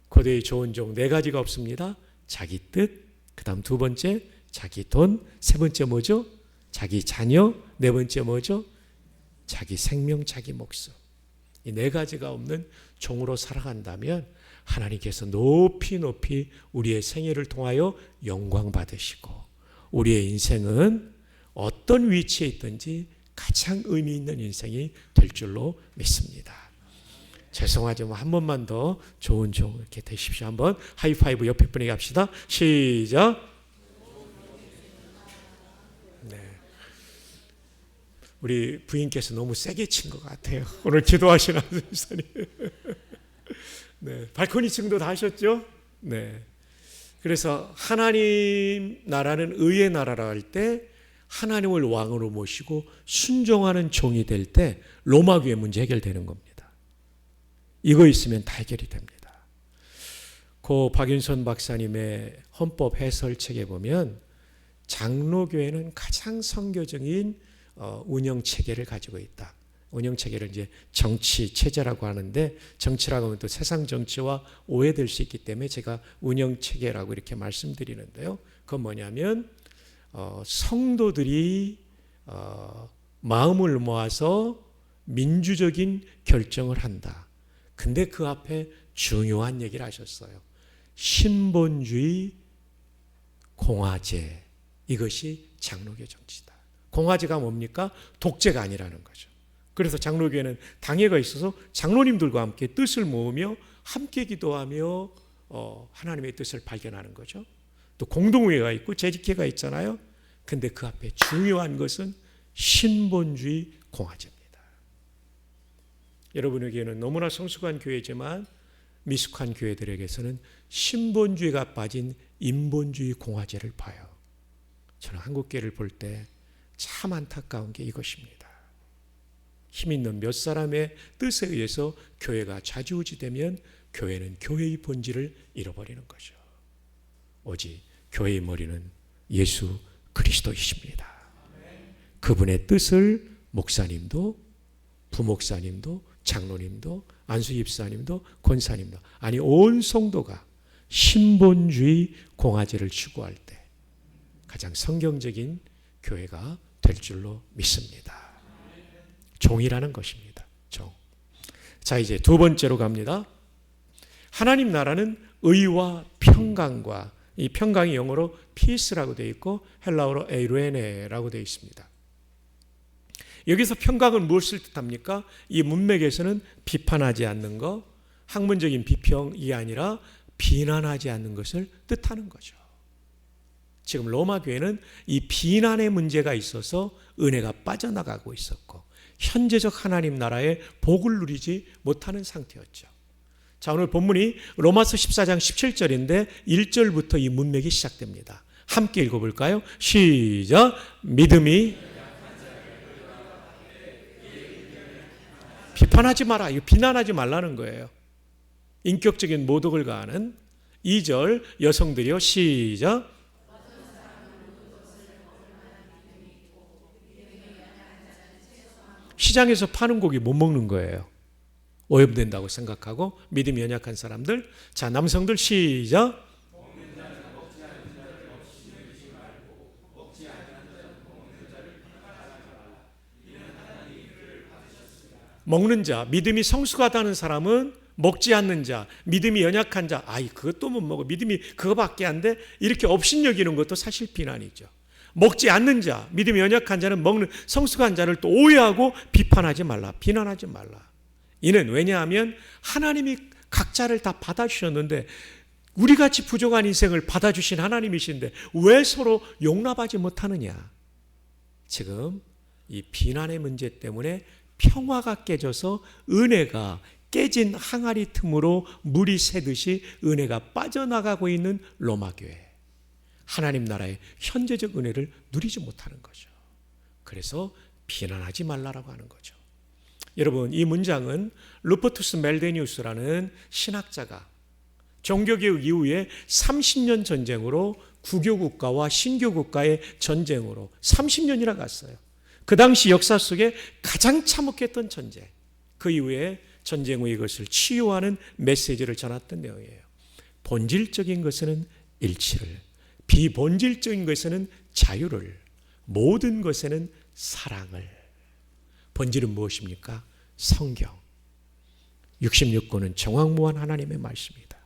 고대의 좋은 종 네 가지가 없습니다. 자기 뜻, 그 다음 두 번째 자기 돈, 세 번째 뭐죠? 자기 자녀, 네 번째 뭐죠? 자기 생명, 자기 목숨. 이 네 가지가 없는 종으로 살아간다면 하나님께서 높이 높이 우리의 생애를 통하여 영광 받으시고 우리의 인생은 어떤 위치에 있든지 가장 의미 있는 인생이 될 줄로 믿습니다. 죄송하지만 한 번만 더 좋은 종 이렇게 되십시오. 한번 하이파이브 옆에 분에게 합시다. 시작. 네. 우리 부인께서 너무 세게 친 것 같아요. 오늘 기도하시는 목사님. 네, 발코니 층도 다 하셨죠? 네. 그래서 하나님 나라는 의의 나라라 할 때 하나님을 왕으로 모시고 순종하는 종이 될 때 로마 교회 문제 해결되는 겁니다. 이거 있으면 다 해결이 됩니다. 고 박윤선 박사님의 헌법 해설책에 보면 장로교회는 가장 선교적인 운영 체계를 가지고 있다. 운영 체계를 이제 정치 체제라고 하는데, 정치라고 하면 또 세상 정치와 오해될 수 있기 때문에 제가 운영 체계라고 이렇게 말씀드리는데요. 그건 뭐냐면 성도들이 마음을 모아서 민주적인 결정을 한다. 근데 그 앞에 중요한 얘기를 하셨어요. 신본주의 공화제, 이것이 장로교 정치다. 공화제가 뭡니까? 독재가 아니라는 거죠. 그래서 장로교회는 당회가 있어서 장로님들과 함께 뜻을 모으며 함께 기도하며 하나님의 뜻을 발견하는 거죠. 또 공동회가 있고 재직회가 있잖아요. 근데 그 앞에 중요한 것은 신본주의 공화제입니다. 여러분에게는 너무나 성숙한 교회지만 미숙한 교회들에게서는 신본주의가 빠진 인본주의 공화제를 봐요. 저는 한국교회를 볼 때 참 안타까운 게 이것입니다. 힘 있는 몇 사람의 뜻에 의해서 교회가 좌지우지되면 교회는 교회의 본질을 잃어버리는 거죠. 오직 교회의 머리는 예수 그리스도이십니다. 그분의 뜻을 목사님도 부목사님도 장로님도 안수집사님도 권사님도, 아니 온 성도가 신본주의 공화제를 추구할 때 가장 성경적인 교회가 될 줄로 믿습니다. 종이라는 것입니다. 종. 자, 이제 두 번째로 갑니다. 하나님 나라는 의와 평강과, 이 평강이 영어로 peace라고 되어 있고 헬라어로 에이레네라고 되어 있습니다. 여기서 평강은 무엇을 뜻합니까? 이 문맥에서는 비판하지 않는 것, 학문적인 비평이 아니라 비난하지 않는 것을 뜻하는 거죠. 지금 로마 교회는 이 비난의 문제가 있어서 은혜가 빠져나가고 있었고 현재적 하나님 나라의 복을 누리지 못하는 상태였죠. 자, 오늘 본문이 로마서 14장 17절인데 1절부터 이 문맥이 시작됩니다. 함께 읽어볼까요? 시작. 믿음이 비판하지 마라. 이거 비난하지 말라는 거예요. 인격적인 모독을 가하는 2절 여성들이요. 시작. 시장에서 파는 고기 못 먹는 거예요. 오염된다고 생각하고 믿음이 연약한 사람들. 자, 남성들 시작. 먹는 자, 믿음이 성숙하다는 사람은 먹지 않는 자, 믿음이 연약한 자, 아이 그것도 못 먹어, 믿음이 그거밖에 안 돼, 이렇게 업신여기는 것도 사실 비난이죠. 먹지 않는 자, 믿음이 연약한 자는 먹는 성숙한 자를 또 오해하고 비판하지 말라, 비난하지 말라. 이는 왜냐하면 하나님이 각자를 다 받아주셨는데 우리같이 부족한 인생을 받아주신 하나님이신데 왜 서로 용납하지 못하느냐. 지금 이 비난의 문제 때문에 평화가 깨져서 은혜가 깨진 항아리 틈으로 물이 새듯이 은혜가 빠져나가고 있는 로마 교회. 하나님 나라의 현재적 은혜를 누리지 못하는 거죠. 그래서 비난하지 말라라고 하는 거죠. 여러분, 이 문장은 루퍼투스 멜데니우스라는 신학자가 종교개혁 이후에 30년 전쟁으로 구교국가와 신교국가의 전쟁으로 30년이나 갔어요. 그 당시 역사 속에 가장 참혹했던 전쟁, 그 이후에 전쟁 후 이것을 치유하는 메시지를 전했던 내용이에요. 본질적인 것에는 일치를, 비본질적인 것에는 자유를, 모든 것에는 사랑을. 본질은 무엇입니까? 성경. 66권은 정확무한 하나님의 말씀이다.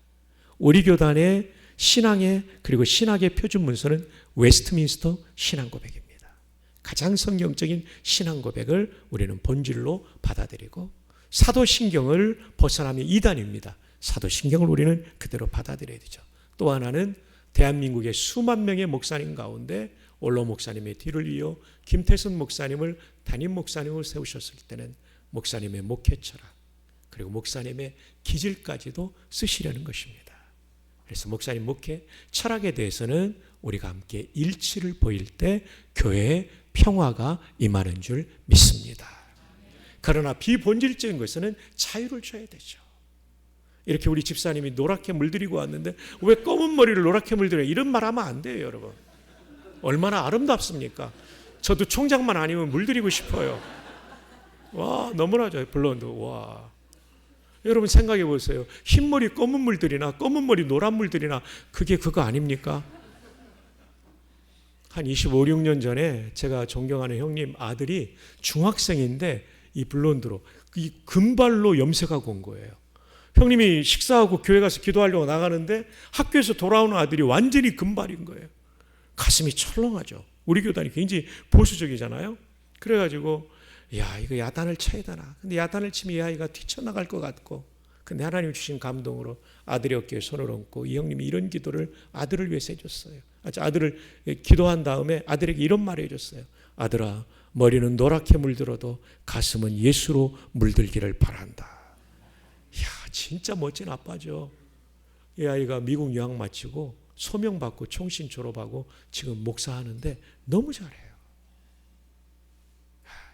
우리 교단의 신앙의 그리고 신학의 표준 문서는 웨스트민스터 신앙고백입니다. 가장 성경적인 신앙고백을 우리는 본질로 받아들이고, 사도신경을 벗어나면 이단입니다. 사도신경을 우리는 그대로 받아들여야 되죠. 또 하나는 대한민국의 수만 명의 목사님 가운데 올로 목사님의 뒤를 이어 김태선 목사님을 담임 목사님으로 세우셨을 때는 목사님의 목회 철학, 그리고 목사님의 기질까지도 쓰시려는 것입니다. 그래서 목사님 목회 철학에 대해서는 우리가 함께 일치를 보일 때 교회에 평화가 임하는 줄 믿습니다. 그러나 비본질적인 것에는 자유를 줘야 되죠. 이렇게 우리 집사님이 노랗게 물들이고 왔는데 왜 검은 머리를 노랗게 물들여? 이런 말 하면 안 돼요, 여러분. 얼마나 아름답습니까? 저도 총장만 아니면 물들이고 싶어요. 와, 너무나 좋아요. 블론드. 와. 여러분 생각해 보세요. 흰머리 검은 물들이나 검은 머리 노란 물들이나 그게 그거 아닙니까? 한 25, 6년 전에 제가 존경하는 형님 아들이 중학생인데 이 블론드로 이 금발로 염색하고 온 거예요. 형님이 식사하고 교회 가서 기도하려고 나가는데 학교에서 돌아오는 아들이 완전히 금발인 거예요. 가슴이 철렁하죠. 우리 교단이 굉장히 보수적이잖아요. 그래가지고 야, 이거 야단을 쳐야 되나. 근데 야단을 치면 이 아이가 뛰쳐나갈 것 같고, 근데 하나님 주신 감동으로 아들의 어깨에 손을 얹고 이 형님이 이런 기도를 아들을 위해서 해줬어요. 아들을 기도한 다음에 아들에게 이런 말을 해줬어요. 아들아, 머리는 노랗게 물들어도 가슴은 예수로 물들기를 바란다. 이야, 진짜 멋진 아빠죠. 이 아이가 미국 유학 마치고 소명받고 총신 졸업하고 지금 목사하는데 너무 잘해요.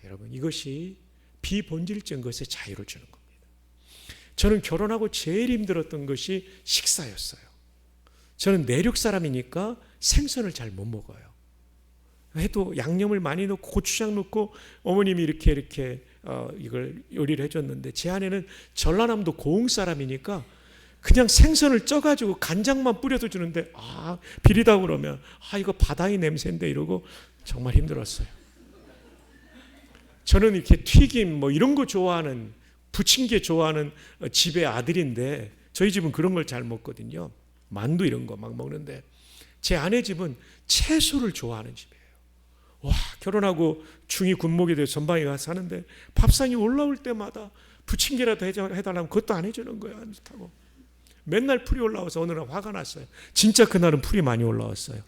여러분, 이것이 비본질적인 것에 자유를 주는 겁니다. 저는 결혼하고 제일 힘들었던 것이 식사였어요. 저는 내륙 사람이니까 생선을 잘 못 먹어요. 해도 양념을 많이 넣고 고추장 넣고 어머님이 이렇게 이걸 요리를 해줬는데, 제 아내는 전라남도 고흥 사람이니까 그냥 생선을 쪄가지고 간장만 뿌려서 주는데 비리다 그러면 이거 바다의 냄새인데 이러고 정말 힘들었어요. 저는 이렇게 튀김 이런 거 좋아하는, 부침개 좋아하는 집의 아들인데 저희 집은 그런 걸 잘 먹거든요. 만두 이런 거 막 먹는데 제 아내 집은 채소를 좋아하는 집이에요. 와, 결혼하고 중2 군목이 돼서 전방에 가서 사는데 밥상이 올라올 때마다 부침개라도 해달라면 그것도 안 해주는 거예요. 안 좋다고. 맨날 풀이 올라와서 어느 날 화가 났어요. 진짜 그날은 풀이 많이 올라왔어요.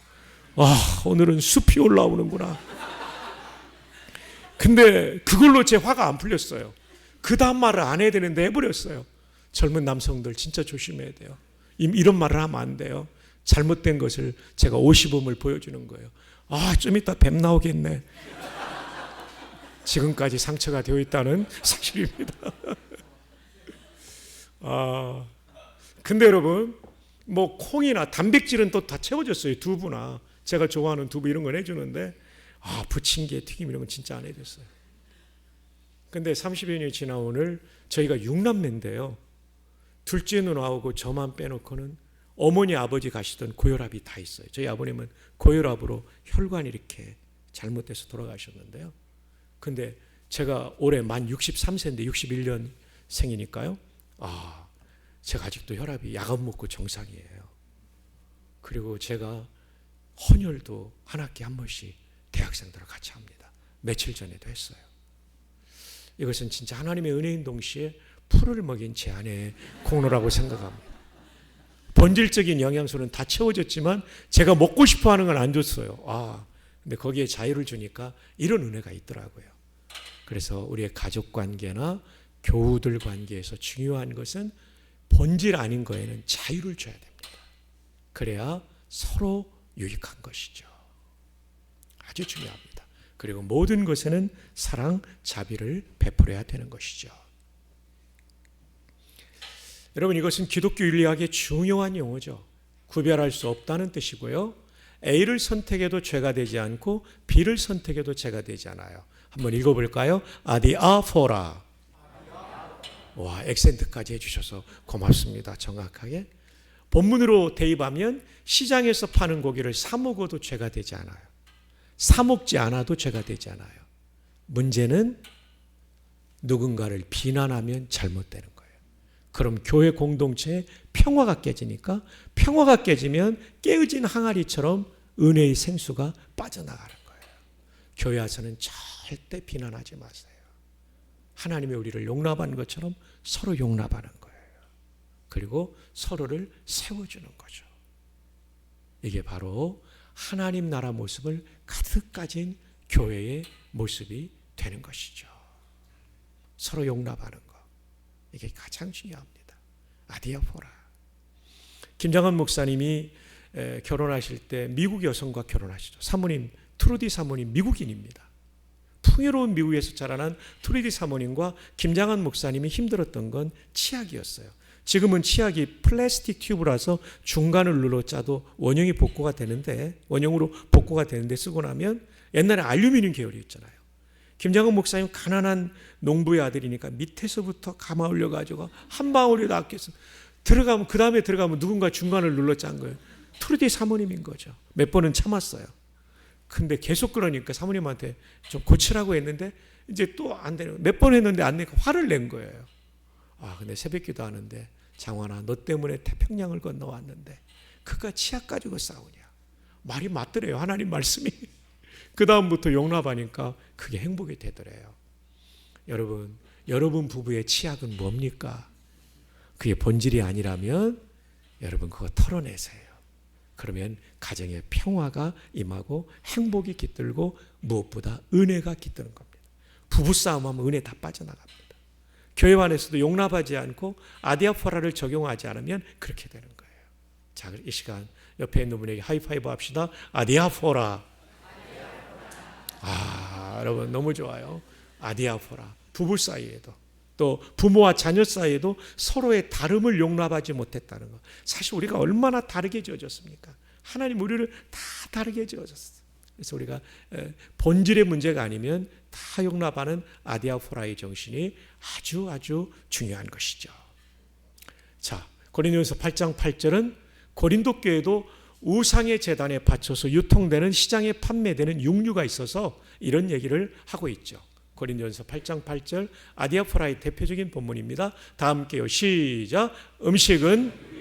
오늘은 숲이 올라오는구나. 근데 그걸로 제 화가 안 풀렸어요. 그 다음 말을 안 해야 되는데 해버렸어요. 젊은 남성들 진짜 조심해야 돼요. 이런 말을 하면 안 돼요. 잘못된 것을 제가 50음을 보여주는 거예요. 좀 이따 뱀 나오겠네. 지금까지 상처가 되어 있다는 사실입니다. 근데 여러분, 콩이나 단백질은 또 다 채워졌어요. 두부나 제가 좋아하는 두부 이런 건 해주는데 부침개, 튀김 이런 건 진짜 안 해줬어요. 근데 30여 년이 지나 오늘 저희가 6남매인데요. 둘째 누나하고 저만 빼놓고는 어머니 아버지 가시던 고혈압이 다 있어요. 저희 아버님은 고혈압으로 혈관이 이렇게 잘못돼서 돌아가셨는데요. 근데 제가 올해 만 63세인데 61년 생이니까요. 제가 아직도 혈압이 약 안 먹고 정상이에요. 그리고 제가 헌혈도 한 학기에 한 번씩 대학생들과 같이 합니다. 며칠 전에도 했어요. 이것은 진짜 하나님의 은혜인 동시에 풀을 먹인 제 아내의 공로라고 생각합니다. 본질적인 영양소는 다 채워졌지만 제가 먹고 싶어 하는 건 안 줬어요. 근데 거기에 자유를 주니까 이런 은혜가 있더라고요. 그래서 우리의 가족 관계나 교우들 관계에서 중요한 것은 본질 아닌 거에는 자유를 줘야 됩니다. 그래야 서로 유익한 것이죠. 아주 중요합니다. 그리고 모든 것에는 사랑, 자비를 베풀어야 되는 것이죠. 여러분, 이것은 기독교 윤리학의 중요한 용어죠. 구별할 수 없다는 뜻이고요. A를 선택해도 죄가 되지 않고 B를 선택해도 죄가 되지 않아요. 한번 읽어볼까요? 아디아포라. 와, 액센트까지 해주셔서 고맙습니다. 정확하게. 본문으로 대입하면 시장에서 파는 고기를 사 먹어도 죄가 되지 않아요. 사 먹지 않아도 죄가 되지 않아요. 문제는 누군가를 비난하면 잘못되는 거예요. 그럼 교회 공동체에 평화가 깨지니까, 평화가 깨지면 깨어진 항아리처럼 은혜의 생수가 빠져나가는 거예요. 교회 와서는 절대 비난하지 마세요. 하나님이 우리를 용납하는 것처럼 서로 용납하는 거예요. 그리고 서로를 세워주는 거죠. 이게 바로 하나님 나라 모습을 가득 가진 교회의 모습이 되는 것이죠. 서로 용납하는 것. 이게 가장 중요합니다. 아디아포라. 김장한 목사님이 결혼하실 때 미국 여성과 결혼하시죠. 사모님, 트루디 사모님 미국인입니다. 풍요로운 미국에서 자라난 트루디 사모님과 김장한 목사님이 힘들었던 건 치약이었어요. 지금은 치약이 플라스틱 튜브라서 중간을 눌러 짜도 원형이 복구가 되는데, 원형으로 복구가 되는데 쓰고 나면 옛날에 알루미늄 계열이 있잖아요. 김장은 목사님 가난한 농부의 아들이니까 밑에서부터 감아 올려가지고 한 방울이라도 아껴서 들어가면, 그 다음에 들어가면 누군가 중간을 눌러 짠 거예요. 트루디 사모님인 거죠. 몇 번은 참았어요. 근데 계속 그러니까 사모님한테 좀 고치라고 했는데 이제 또 안 되는, 몇 번 했는데 안 되니까 화를 낸 거예요. 아, 근데 새벽기도 하는데 장환아, 너 때문에 태평양을 건너왔는데 그가 치약 가지고 싸우냐. 말이 맞더래요. 하나님 말씀이. 그 다음부터 용납하니까 그게 행복이 되더래요. 여러분 부부의 치약은 뭡니까? 그게 본질이 아니라면 여러분 그거 털어내세요. 그러면 가정에 평화가 임하고 행복이 깃들고 무엇보다 은혜가 깃드는 겁니다. 부부싸움하면 은혜 다 빠져나갑니다. 교회 안에서도 용납하지 않고 아디아포라를 적용하지 않으면 그렇게 되는 거예요. 자, 이 시간 옆에 있는 분에게 하이파이브 합시다. 아디아포라. 아, 여러분 너무 좋아요. 아디아포라. 부부 사이에도, 또 부모와 자녀 사이에도 서로의 다름을 용납하지 못했다는 것. 사실 우리가 얼마나 다르게 지어졌습니까? 하나님 우리를 다 다르게 지어졌어요. 그래서 우리가 본질의 문제가 아니면 다 용납하는 아디아포라의 정신이 아주 중요한 것이죠. 자, 고린도전서 8장 8절은 고린도 교회도 우상의 제단에 바쳐서 유통되는, 시장에 판매되는 육류가 있어서 이런 얘기를 하고 있죠. 고린도전서 8장 8절 아디아포라의 대표적인 본문입니다. 다 함께요. 시작. 음식은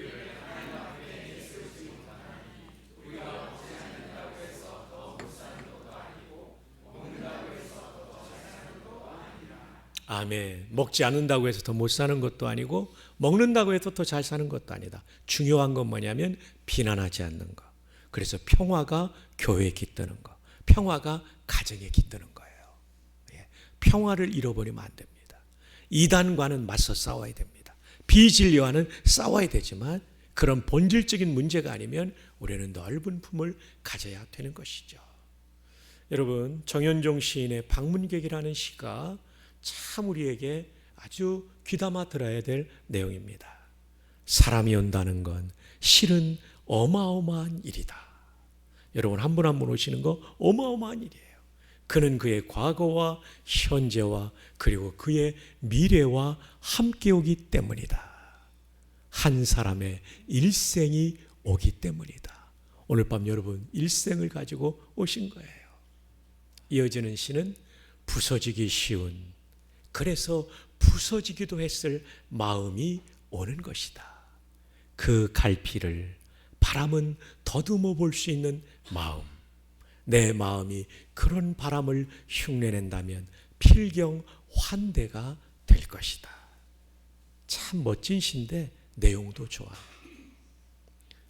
아멘. 먹지 않는다고 해서 더 못 사는 것도 아니고 먹는다고 해서 더 잘 사는 것도 아니다. 중요한 건 뭐냐면 비난하지 않는 것. 그래서 평화가 교회에 깃드는 것. 평화가 가정에 깃드는 거예요. 평화를 잃어버리면 안 됩니다. 이단과는 맞서 싸워야 됩니다. 비진리와는 싸워야 되지만 그런 본질적인 문제가 아니면 우리는 넓은 품을 가져야 되는 것이죠. 여러분, 정현종 시인의 방문객이라는 시가 참 우리에게 아주 귀담아 들어야 될 내용입니다. 사람이 온다는 건 실은 어마어마한 일이다. 여러분, 한 분 한 분 오시는 거 어마어마한 일이에요. 그는 그의 과거와 현재와 그리고 그의 미래와 함께 오기 때문이다. 한 사람의 일생이 오기 때문이다. 오늘 밤 여러분 일생을 가지고 오신 거예요. 이어지는 시는 부서지기 쉬운, 그래서 부서지기도 했을 마음이 오는 것이다. 그 갈피를 바람은 더듬어 볼 수 있는 마음, 내 마음이 그런 바람을 흉내낸다면 필경 환대가 될 것이다. 참 멋진 시인데 내용도 좋아.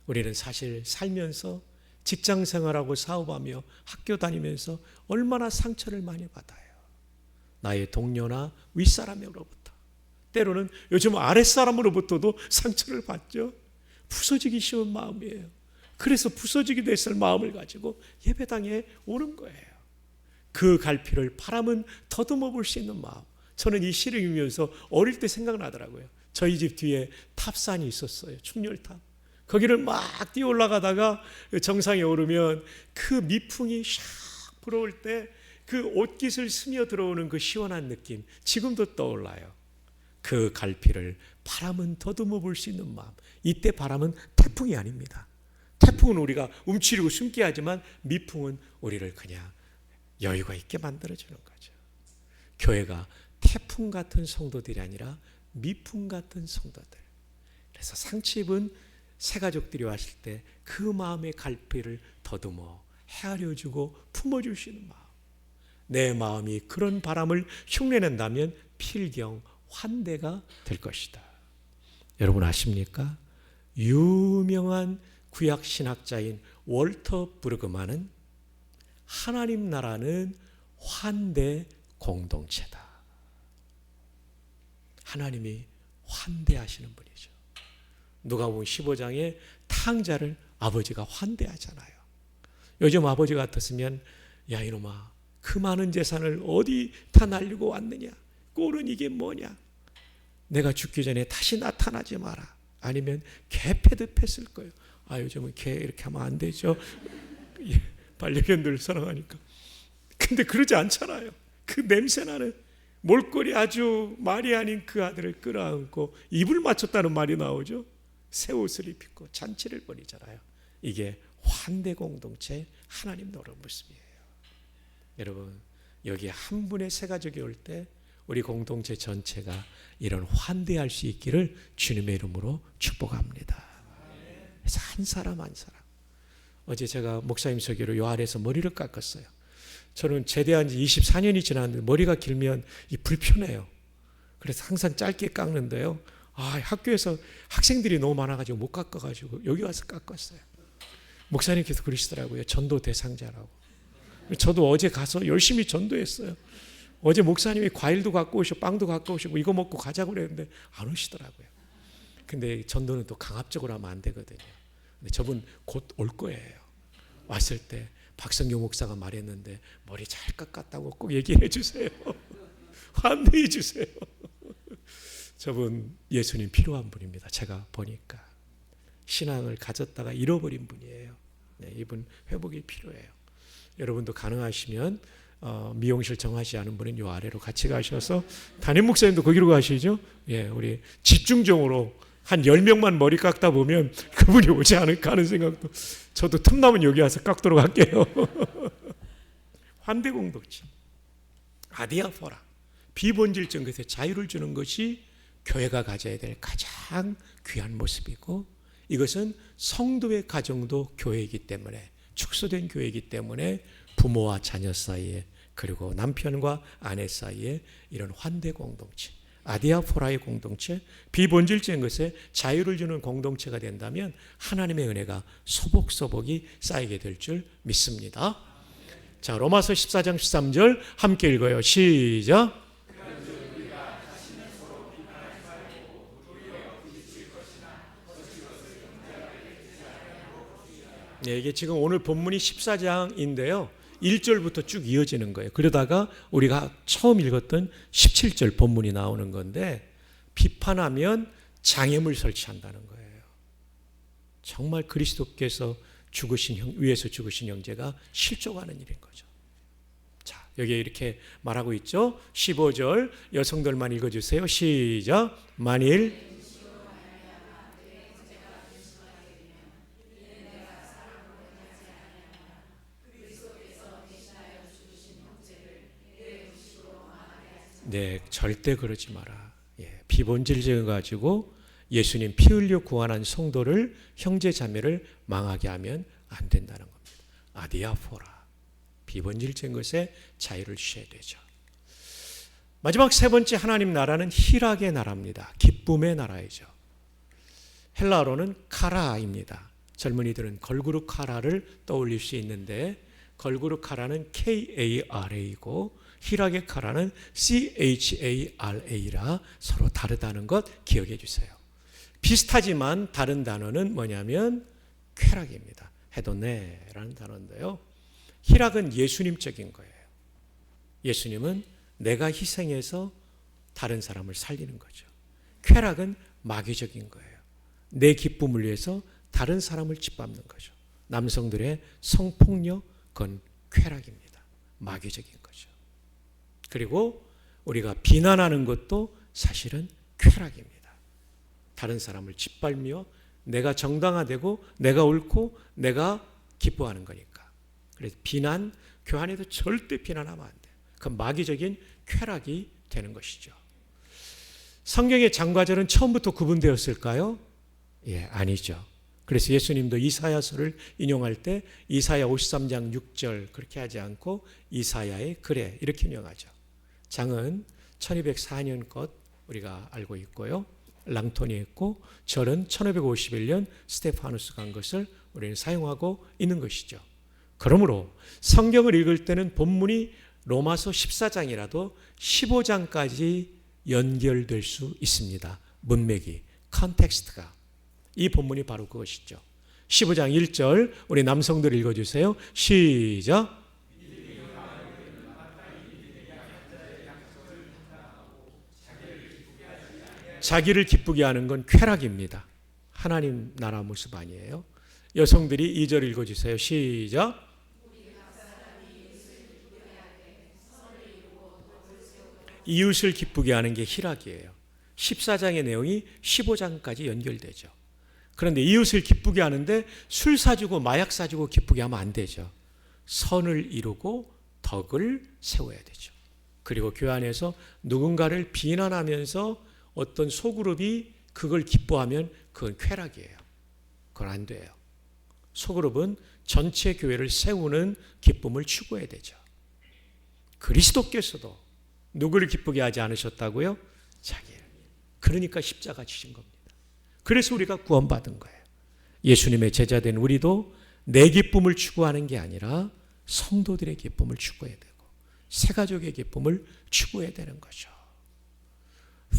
우리는 사실 살면서 직장 생활하고 사업하며 학교 다니면서 얼마나 상처를 많이 받아요. 나의 동료나 윗사람으로부터, 때로는 요즘 아랫사람으로부터도 상처를 받죠. 부서지기 쉬운 마음이에요. 그래서 부서지기도 했을 마음을 가지고 예배당에 오는 거예요. 그 갈피를 바람은 더듬어 볼 수 있는 마음. 저는 이 시를 읽으면서 어릴 때 생각나더라고요. 저희 집 뒤에 탑산이 있었어요. 충렬탑. 거기를 막 뛰어 올라가다가 정상에 오르면 그 미풍이 샥 불어올 때 그 옷깃을 스며 들어오는 그 시원한 느낌, 지금도 떠올라요. 그 갈피를 바람은 더듬어 볼 수 있는 마음. 이때 바람은 태풍이 아닙니다. 태풍은 우리가 움츠리고 숨게 하지만 미풍은 우리를 그냥 여유가 있게 만들어주는 거죠. 교회가 태풍 같은 성도들이 아니라 미풍 같은 성도들. 그래서 상처 입은 새 가족들이 왔을 때 그 마음의 갈피를 더듬어 헤아려주고 품어줄 수 있는 마음. 내 마음이 그런 바람을 흉내낸다면 필경 환대가 될 것이다. 여러분 아십니까? 유명한 구약 신학자인 월터 브르그만은 하나님 나라는 환대 공동체다. 하나님이 환대하시는 분이죠. 누가복음 15장에 탕자를 아버지가 환대하잖아요. 요즘 아버지 같았으면 야 이놈아 그 많은 재산을 어디 다 날리고 왔느냐, 꼴은 이게 뭐냐, 내가 죽기 전에 다시 나타나지 마라. 아니면 개 패드했을 거예요. 아 요즘은 개 이렇게 하면 안 되죠. 반려견들 사랑하니까. 근데 그러지 않잖아요. 그 냄새나는 몰골이 아주 말이 아닌 그 아들을 끌어안고 입을 맞췄다는 말이 나오죠. 새 옷을 입히고 잔치를 벌이잖아요. 이게 환대 공동체 하나님 노릇 모습이에요. 여러분 여기 한 분의 새 가족이 올 때 우리 공동체 전체가 이런 환대할 수 있기를 주님의 이름으로 축복합니다. 그래서 한 사람 한 사람. 어제 제가 목사님 소개로 요 아래에서 머리를 깎았어요. 저는 제대한 지 24년이 지났는데 머리가 길면 이 불편해요. 그래서 항상 짧게 깎는데요. 학교에서 학생들이 너무 많아가지고 못 깎아가지고 여기 와서 깎았어요. 목사님께서 그러시더라고요. 전도 대상자라고. 저도 어제 가서 열심히 전도했어요. 어제 목사님이 과일도 갖고 오시고 빵도 갖고 오시고 이거 먹고 가자고 그랬는데 안 오시더라고요. 근데 전도는 또 강압적으로 하면 안 되거든요. 근데 저분 곧 올 거예요. 왔을 때 박성경 목사가 말했는데 머리 잘 깎았다고 꼭 얘기해 주세요. 환대해 주세요. 저분 예수님 필요한 분입니다. 제가 보니까 신앙을 가졌다가 잃어버린 분이에요. 네, 이분 회복이 필요해요. 여러분도 가능하시면 미용실 정하지 않은 분은 요 아래로 같이 가셔서 담임 목사님도 거기로 가시죠. 예, 우리 집중적으로 한 10명만 머리 깎다 보면 그분이 오지 않을까 하는 생각도. 저도 틈나면 여기 와서 깎도록 할게요. 환대 공동체 아디아포라, 비본질적 것에 자유를 주는 것이 교회가 가져야 될 가장 귀한 모습이고, 이것은 성도의 가정도 교회이기 때문에, 축소된 교회이기 때문에 부모와 자녀 사이에, 그리고 남편과 아내 사이에 이런 환대 공동체, 아디아포라의 공동체, 비본질적인 것에 자유를 주는 공동체가 된다면 하나님의 은혜가 소복소복이 쌓이게 될 줄 믿습니다. 자, 로마서 14장 13절 함께 읽어요. 시작. 네, 이게 지금 오늘 본문이 14장인데요. 1절부터 쭉 이어지는 거예요. 그러다가 우리가 처음 읽었던 17절 본문이 나오는 건데, 비판하면 장애물 설치한다는 거예요. 정말 그리스도께서 위에서 죽으신 형제가 실족하는 일인 거죠. 자, 여기에 이렇게 말하고 있죠. 15절 여성들만 읽어주세요. 시작. 만일 네, 절대 그러지 마라. 예, 비본질적을 가지고 예수님 피 흘려 구원한 성도를, 형제 자매를 망하게 하면 안 된다는 겁니다. 아디아포라, 비본질적인 것에 자유를 주셔야 되죠. 마지막 세 번째 하나님 나라는 희락의 나라입니다. 기쁨의 나라이죠. 헬라어로는 카라입니다. 젊은이들은 걸그룹 카라를 떠올릴 수 있는데, 걸그룹 카라는 KARA이고 희락의 카라는 CHARA라 서로 다르다는 것 기억해 주세요. 비슷하지만 다른 단어는 뭐냐면 쾌락입니다. 헤도네라는 단어인데요. 희락은 예수님적인 거예요. 예수님은 내가 희생해서 다른 사람을 살리는 거죠. 쾌락은 마귀적인 거예요. 내 기쁨을 위해서 다른 사람을 짓밟는 거죠. 남성들의 성폭력, 그건 쾌락입니다. 마귀적인 거죠. 그리고 우리가 비난하는 것도 사실은 쾌락입니다. 다른 사람을 짓밟며 내가 정당화되고 내가 옳고 내가 기뻐하는 거니까. 그래서 비난, 교환에도 절대 비난하면 안 돼요. 그건 마귀적인 쾌락이 되는 것이죠. 성경의 장과절은 처음부터 구분되었을까요? 예, 아니죠. 그래서 예수님도 이사야서를 인용할 때 이사야 53장 6절 그렇게 하지 않고 이사야의 글에 이렇게 인용하죠. 장은 1204년 것 우리가 알고 있고요. 랑톤이 했고 절은 1551년 스테파누스가 한 것을 우리는 사용하고 있는 것이죠. 그러므로 성경을 읽을 때는 본문이 로마서 14장이라도 15장까지 연결될 수 있습니다. 문맥이, 컨텍스트가. 이 본문이 바로 그것이죠. 15장 1절 우리 남성들 읽어주세요. 시작. 자기를 기쁘게 하는 건 쾌락입니다. 하나님 나라 모습 아니에요. 여성들이 2절 읽어주세요. 시작. 이웃을 기쁘게 하는 게 희락이에요. 14장의 내용이 15장까지 연결되죠. 그런데 이웃을 기쁘게 하는데 술 사주고 마약 사주고 기쁘게 하면 안 되죠. 선을 이루고 덕을 세워야 되죠. 그리고 교회 안에서 누군가를 비난하면서 어떤 소그룹이 그걸 기뻐하면 그건 쾌락이에요. 그건 안 돼요. 소그룹은 전체 교회를 세우는 기쁨을 추구해야 되죠. 그리스도께서도 누구를 기쁘게 하지 않으셨다고요? 자기를. 그러니까 십자가 지신 겁니다. 그래서 우리가 구원받은 거예요. 예수님의 제자된 우리도 내 기쁨을 추구하는 게 아니라 성도들의 기쁨을 추구해야 되고 새가족의 기쁨을 추구해야 되는 거죠.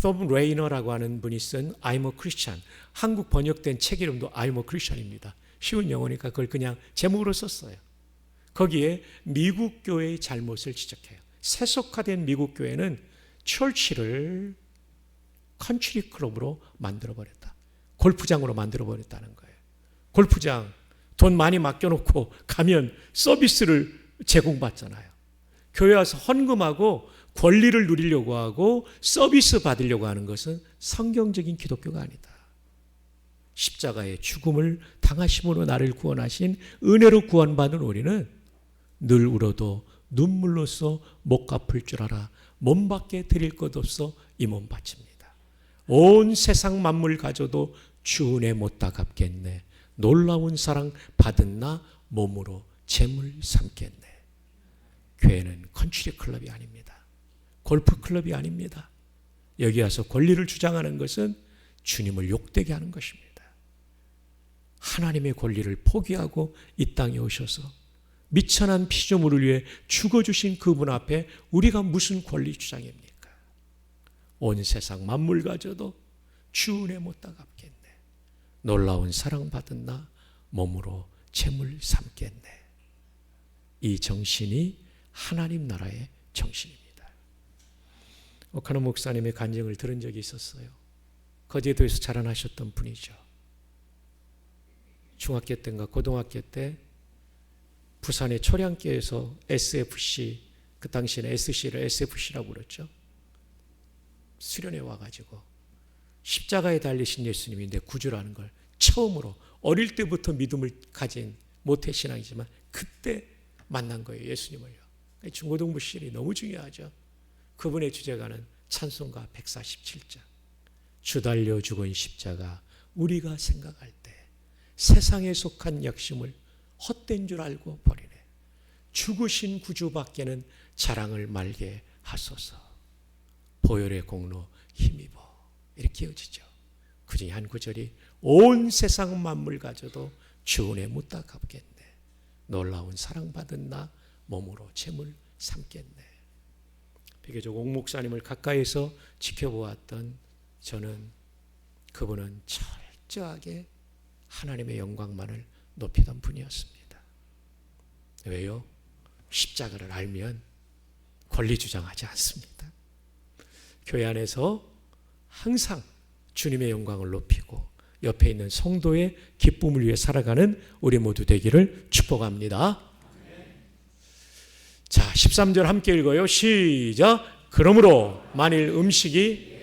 톰 레이너라고 하는 분이 쓴 I'm a Christian, 한국 번역된 책 이름도 I'm a Christian입니다. 쉬운 영어니까 그걸 그냥 제목으로 썼어요. 거기에 미국 교회의 잘못을 지적해요. 세속화된 미국 교회는 철치를 컨트리 클럽으로 만들어버렸다. 골프장으로 만들어버렸다는 거예요. 골프장 돈 많이 맡겨놓고 가면 서비스를 제공받잖아요. 교회 와서 헌금하고 권리를 누리려고 하고 서비스 받으려고 하는 것은 성경적인 기독교가 아니다. 십자가의 죽음을 당하심으로 나를 구원하신 은혜로 구원받은 우리는 늘 울어도 눈물로써 못 갚을 줄 알아 몸밖에 드릴 것 없어 이 몸 바칩니다. 온 세상 만물 가져도 주 은혜 못다 갚겠네. 놀라운 사랑 받은 나 몸으로 재물 삼겠네. 교회는 컨트리 클럽이 아닙니다. 골프 클럽이 아닙니다. 여기 와서 권리를 주장하는 것은 주님을 욕되게 하는 것입니다. 하나님의 권리를 포기하고 이 땅에 오셔서 미천한 피조물을 위해 죽어주신 그분 앞에 우리가 무슨 권리 주장입니까? 온 세상 만물 가져도 주 은혜 못다 갚겠네. 놀라운 사랑받은 나 몸으로 재물 삼겠네. 이 정신이 하나님 나라의 정신입니다. 오카노 목사님의 간증을 들은 적이 있었어요. 거제도에서 자라나셨던 분이죠. 중학교 때인가 고등학교 때 부산의 초량교에서 SFC, 그 당시에는 SC를 SFC라고 그랬죠. 수련회 와가지고 십자가에 달리신 예수님이 내 구주라는 걸 처음으로 어릴 때부터 믿음을 가진 모태신앙이지만 그때 만난 거예요. 예수님을요. 중고등부 시절이 너무 중요하죠. 그분의 주제가는 찬송가 147장. 주 달려 죽은 십자가 우리가 생각할 때 세상에 속한 역심을 헛된 줄 알고 버리네. 죽으신 구주밖에는 자랑을 말게 하소서. 보혈의 공로 힘입어. 이렇게 이어지죠. 그 중에 한 구절이 온 세상 만물 가져도 주 은혜 묻다 갚겠네. 놀라운 사랑받은 나 몸으로 재물 삼겠네. 비교적 옥 목사님을 가까이서 지켜보았던 저는 그분은 철저하게 하나님의 영광만을 높이던 분이었습니다. 왜요? 십자가를 알면 권리 주장하지 않습니다. 교회 안에서 항상 주님의 영광을 높이고 옆에 있는 성도의 기쁨을 위해 살아가는 우리 모두 되기를 축복합니다. 자, 13절 함께 읽어요. 시작. 그러므로 만일 음식이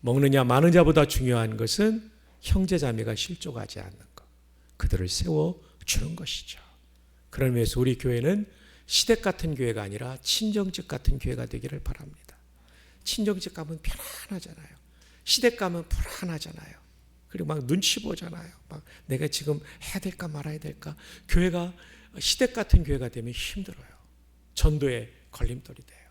먹느냐 마느냐보다 중요한 것은 형제자매가 실족하지 않는 것, 그들을 세워주는 것이죠. 그런 의미에서 우리 교회는 시댁 같은 교회가 아니라 친정집 같은 교회가 되기를 바랍니다. 친정집 가면 편안하잖아요. 시댁 가면 불안하잖아요. 그리고 막 눈치 보잖아요. 막 내가 지금 해야 될까 말아야 될까. 교회가 시댁 같은 교회가 되면 힘들어요. 전도에 걸림돌이 돼요.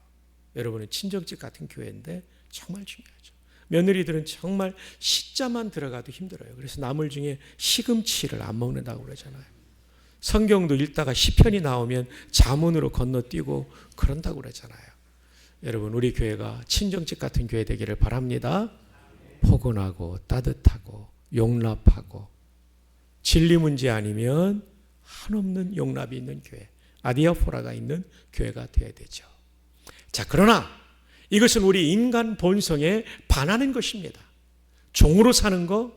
여러분은 친정집 같은 교회인데 정말 중요하죠. 며느리들은 정말 식자만 들어가도 힘들어요. 그래서 나물 중에 시금치를 안 먹는다고 그러잖아요. 성경도 읽다가 시편이 나오면 자문으로 건너뛰고 그런다고 그러잖아요. 여러분, 우리 교회가 친정집 같은 교회 되기를 바랍니다. 포근하고 따뜻하고 용납하고 진리 문제 아니면 한없는 용납이 있는 교회, 아디아포라가 있는 교회가 되어야 되죠. 자, 그러나 이것은 우리 인간 본성에 반하는 것입니다. 종으로 사는 거,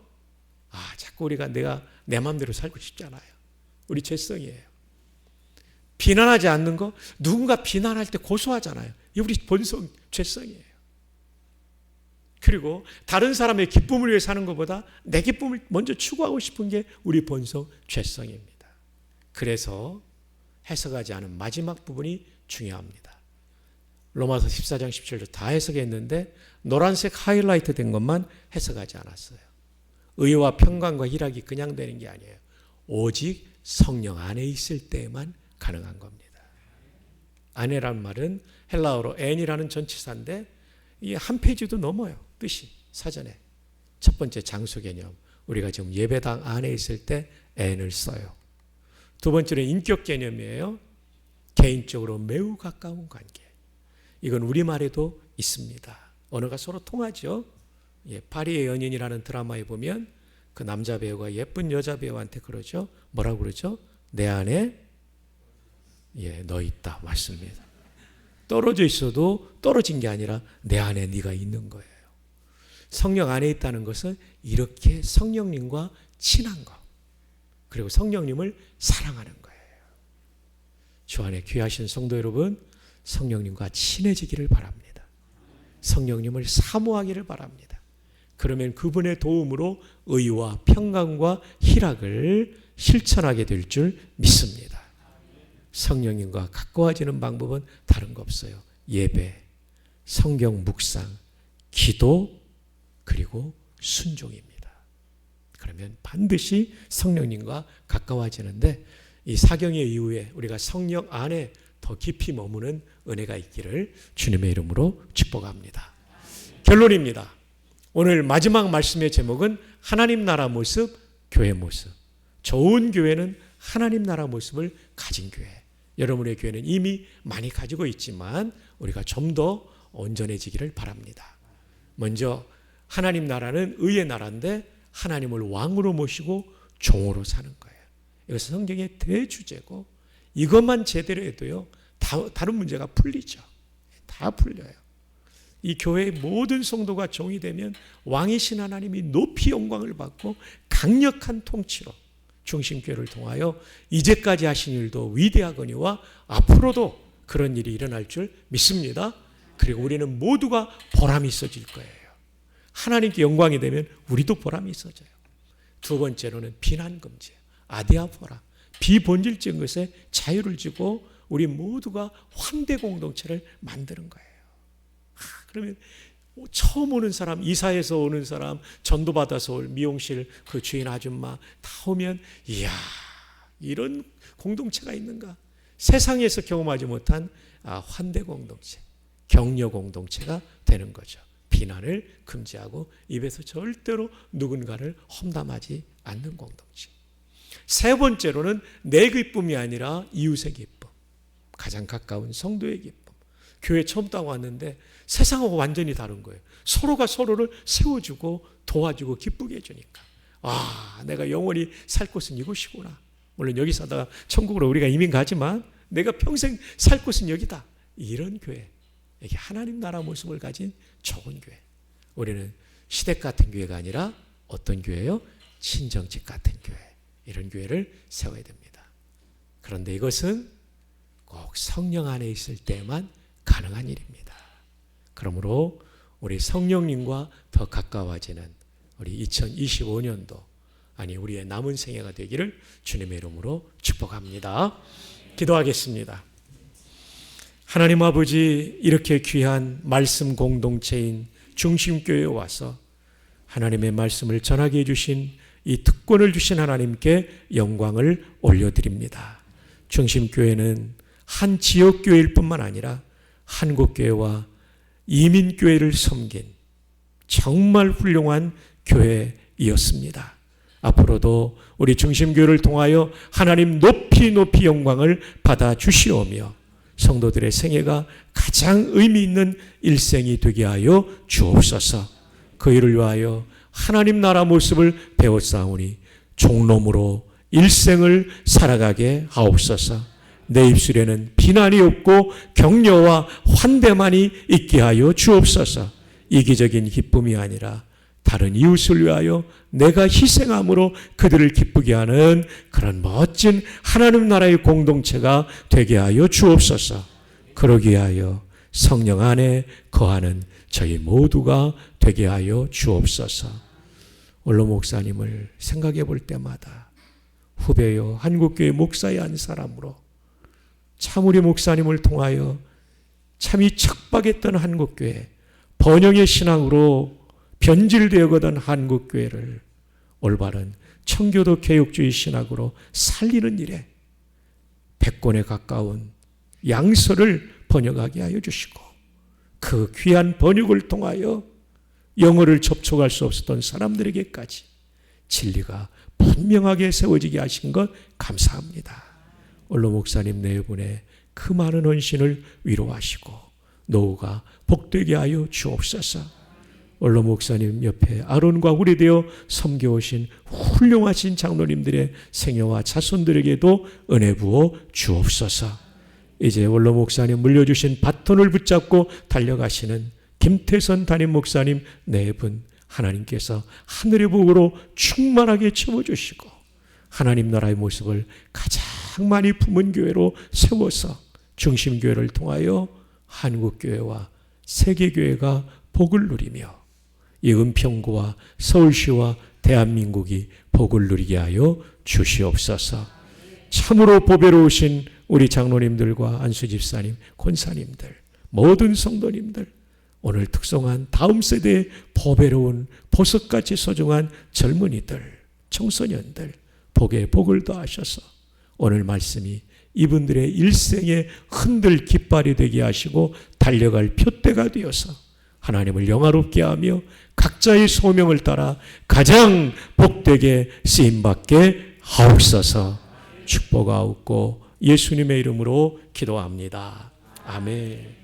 자꾸 우리가 내가 내 마음대로 살고 싶잖아요. 우리 죄성이에요. 비난하지 않는 거, 누군가 비난할 때 고소하잖아요. 이 우리 본성 죄성이에요. 그리고 다른 사람의 기쁨을 위해 사는 것보다 내 기쁨을 먼저 추구하고 싶은 게 우리 본성 죄성입니다. 그래서 해석하지 않은 마지막 부분이 중요합니다. 로마서 14장 17절 다 해석했는데 노란색 하이라이트 된 것만 해석하지 않았어요. 의와 평강과 희락이 그냥 되는 게 아니에요. 오직 성령 안에 있을 때에만 가능한 겁니다. 안에란 말은 헬라어로 엔이라는 전치사인데 이게 한 페이지도 넘어요. 뜻이 사전에. 첫 번째 장소 개념. 우리가 지금 예배당 안에 있을 때 엔을 써요. 두 번째는 인격 개념이에요. 개인적으로 매우 가까운 관계. 이건 우리말에도 있습니다. 언어가 서로 통하죠. 파리의 연인이라는 드라마에 보면 그 남자 배우가 예쁜 여자 배우한테 그러죠. 뭐라고 그러죠? 내 안에 너 있다. 맞습니다. 떨어져 있어도 떨어진 게 아니라 내 안에 네가 있는 거예요. 성령 안에 있다는 것은 이렇게 성령님과 친한 것, 그리고 성령님을 사랑하는 거예요. 주 안에 귀하신 성도 여러분, 성령님과 친해지기를 바랍니다. 성령님을 사모하기를 바랍니다. 그러면 그분의 도움으로 의와 평강과 희락을 실천하게 될 줄 믿습니다. 성령님과 가까워지는 방법은 다른 거 없어요. 예배, 성경 묵상, 기도, 그리고 순종입니다. 그러면 반드시 성령님과 가까워지는데 이 사경의 이후에 우리가 성령 안에 더 깊이 머무는 은혜가 있기를 주님의 이름으로 축복합니다. 결론입니다. 오늘 마지막 말씀의 제목은 하나님 나라 모습, 교회 모습. 좋은 교회는 하나님 나라 모습을 가진 교회. 여러분의 교회는 이미 많이 가지고 있지만 우리가 좀 더 온전해지기를 바랍니다. 먼저 하나님 나라는 의의 나라인데 하나님을 왕으로 모시고 종으로 사는 거예요. 이것은 성경의 대주제고 이것만 제대로 해도요, 다른 문제가 풀리죠. 다 풀려요. 이 교회의 모든 성도가 종이 되면 왕이신 하나님이 높이 영광을 받고 강력한 통치로 중심교회를 통하여 이제까지 하신 일도 위대하거니와 앞으로도 그런 일이 일어날 줄 믿습니다. 그리고 우리는 모두가 보람이 있어질 거예요. 하나님께 영광이 되면 우리도 보람이 있어져요. 두 번째로는 비난 금지, 아디아포라, 비본질적인 것에 자유를 주고 우리 모두가 환대 공동체를 만드는 거예요. 그러면 처음 오는 사람, 이사해서 오는 사람, 전도받아서 올 미용실 그 주인 아줌마 다 오면 이야, 이런 공동체가 있는가? 세상에서 경험하지 못한 환대 공동체, 격려 공동체가 되는 거죠. 비난을 금지하고 입에서 절대로 누군가를 험담하지 않는 공동체. 세 번째로는 내 기쁨이 아니라 이웃의 기쁨, 가장 가까운 성도의 기쁨. 교회 처음 따고 왔는데 세상하고 완전히 다른 거예요. 서로가 서로를 세워주고 도와주고 기쁘게 해주니까 내가 영원히 살 곳은 이곳이구나. 물론 여기 사다가 천국으로 우리가 이민 가지만 내가 평생 살 곳은 여기다. 이런 교회, 이게 하나님 나라 모습을 가진 좋은 교회. 우리는 시댁 같은 교회가 아니라 어떤 교회요? 친정집 같은 교회. 이런 교회를 세워야 됩니다. 그런데 이것은 꼭 성령 안에 있을 때만 가능한 일입니다. 그러므로 우리 성령님과 더 가까워지는 우리 2025년도, 아니 우리의 남은 생애가 되기를 주님의 이름으로 축복합니다. 기도하겠습니다. 하나님 아버지, 이렇게 귀한 말씀 공동체인 중심교회에 와서 하나님의 말씀을 전하게 해주신 이 특권을 주신 하나님께 영광을 올려드립니다. 중심교회는 한 지역교회일 뿐만 아니라 한국교회와 이민교회를 섬긴 정말 훌륭한 교회이었습니다. 앞으로도 우리 중심교회를 통하여 하나님 높이 영광을 받아 주시오며 성도들의 생애가 가장 의미 있는 일생이 되게 하여 주옵소서. 그 일을 위하여 하나님 나라 모습을 배웠사오니 종놈으로 일생을 살아가게 하옵소서. 내 입술에는 비난이 없고 격려와 환대만이 있게 하여 주옵소서. 이기적인 기쁨이 아니라 다른 이웃을 위하여 내가 희생함으로 그들을 기쁘게 하는 그런 멋진 하나님 나라의 공동체가 되게 하여 주옵소서. 그러기 위하여 성령 안에 거하는 저희 모두가 되게 하여 주옵소서. 원로 목사님을 생각해 볼 때마다 후배요 한국교회 목사의 한 사람으로 참 우리 목사님을 통하여 참이 척박했던 한국교회, 번영의 신앙으로 변질되어가던 한국교회를 올바른 청교도 개혁주의 신학으로 살리는 일에 100권에 가까운 양서를 번역하게 하여 주시고 그 귀한 번역을 통하여 영어를 접촉할 수 없었던 사람들에게까지 진리가 분명하게 세워지게 하신 것 감사합니다. 원로 목사님 네 분의 그 많은 헌신을 위로하시고 노후가 복되게 하여 주옵소서. 원로 목사님 옆에 아론과 홀이 되어 섬겨오신 훌륭하신 장로님들의 생애와 자손들에게도 은혜 부어 주옵소서. 이제 원로 목사님 물려주신 바톤을 붙잡고 달려가시는 김태선 담임 목사님 네 분 하나님께서 하늘의 복으로 충만하게 채워주시고 하나님 나라의 모습을 가장 많이 품은 교회로 세워서 중심교회를 통하여 한국교회와 세계교회가 복을 누리며 이 은평구와 서울시와 대한민국이 복을 누리게 하여 주시옵소서. 참으로 보배로우신 우리 장로님들과 안수집사님, 권사님들, 모든 성도님들, 오늘 특성한 다음 세대의 보배로운 보석같이 소중한 젊은이들, 청소년들, 복에 복을 더하셔서 오늘 말씀이 이분들의 일생의 흔들 깃발이 되게 하시고 달려갈 표대가 되어서 하나님을 영화롭게 하며 각자의 소명을 따라 가장 복되게 쓰임받게 하옵소서. 축복하옵고 예수님의 이름으로 기도합니다. 아멘.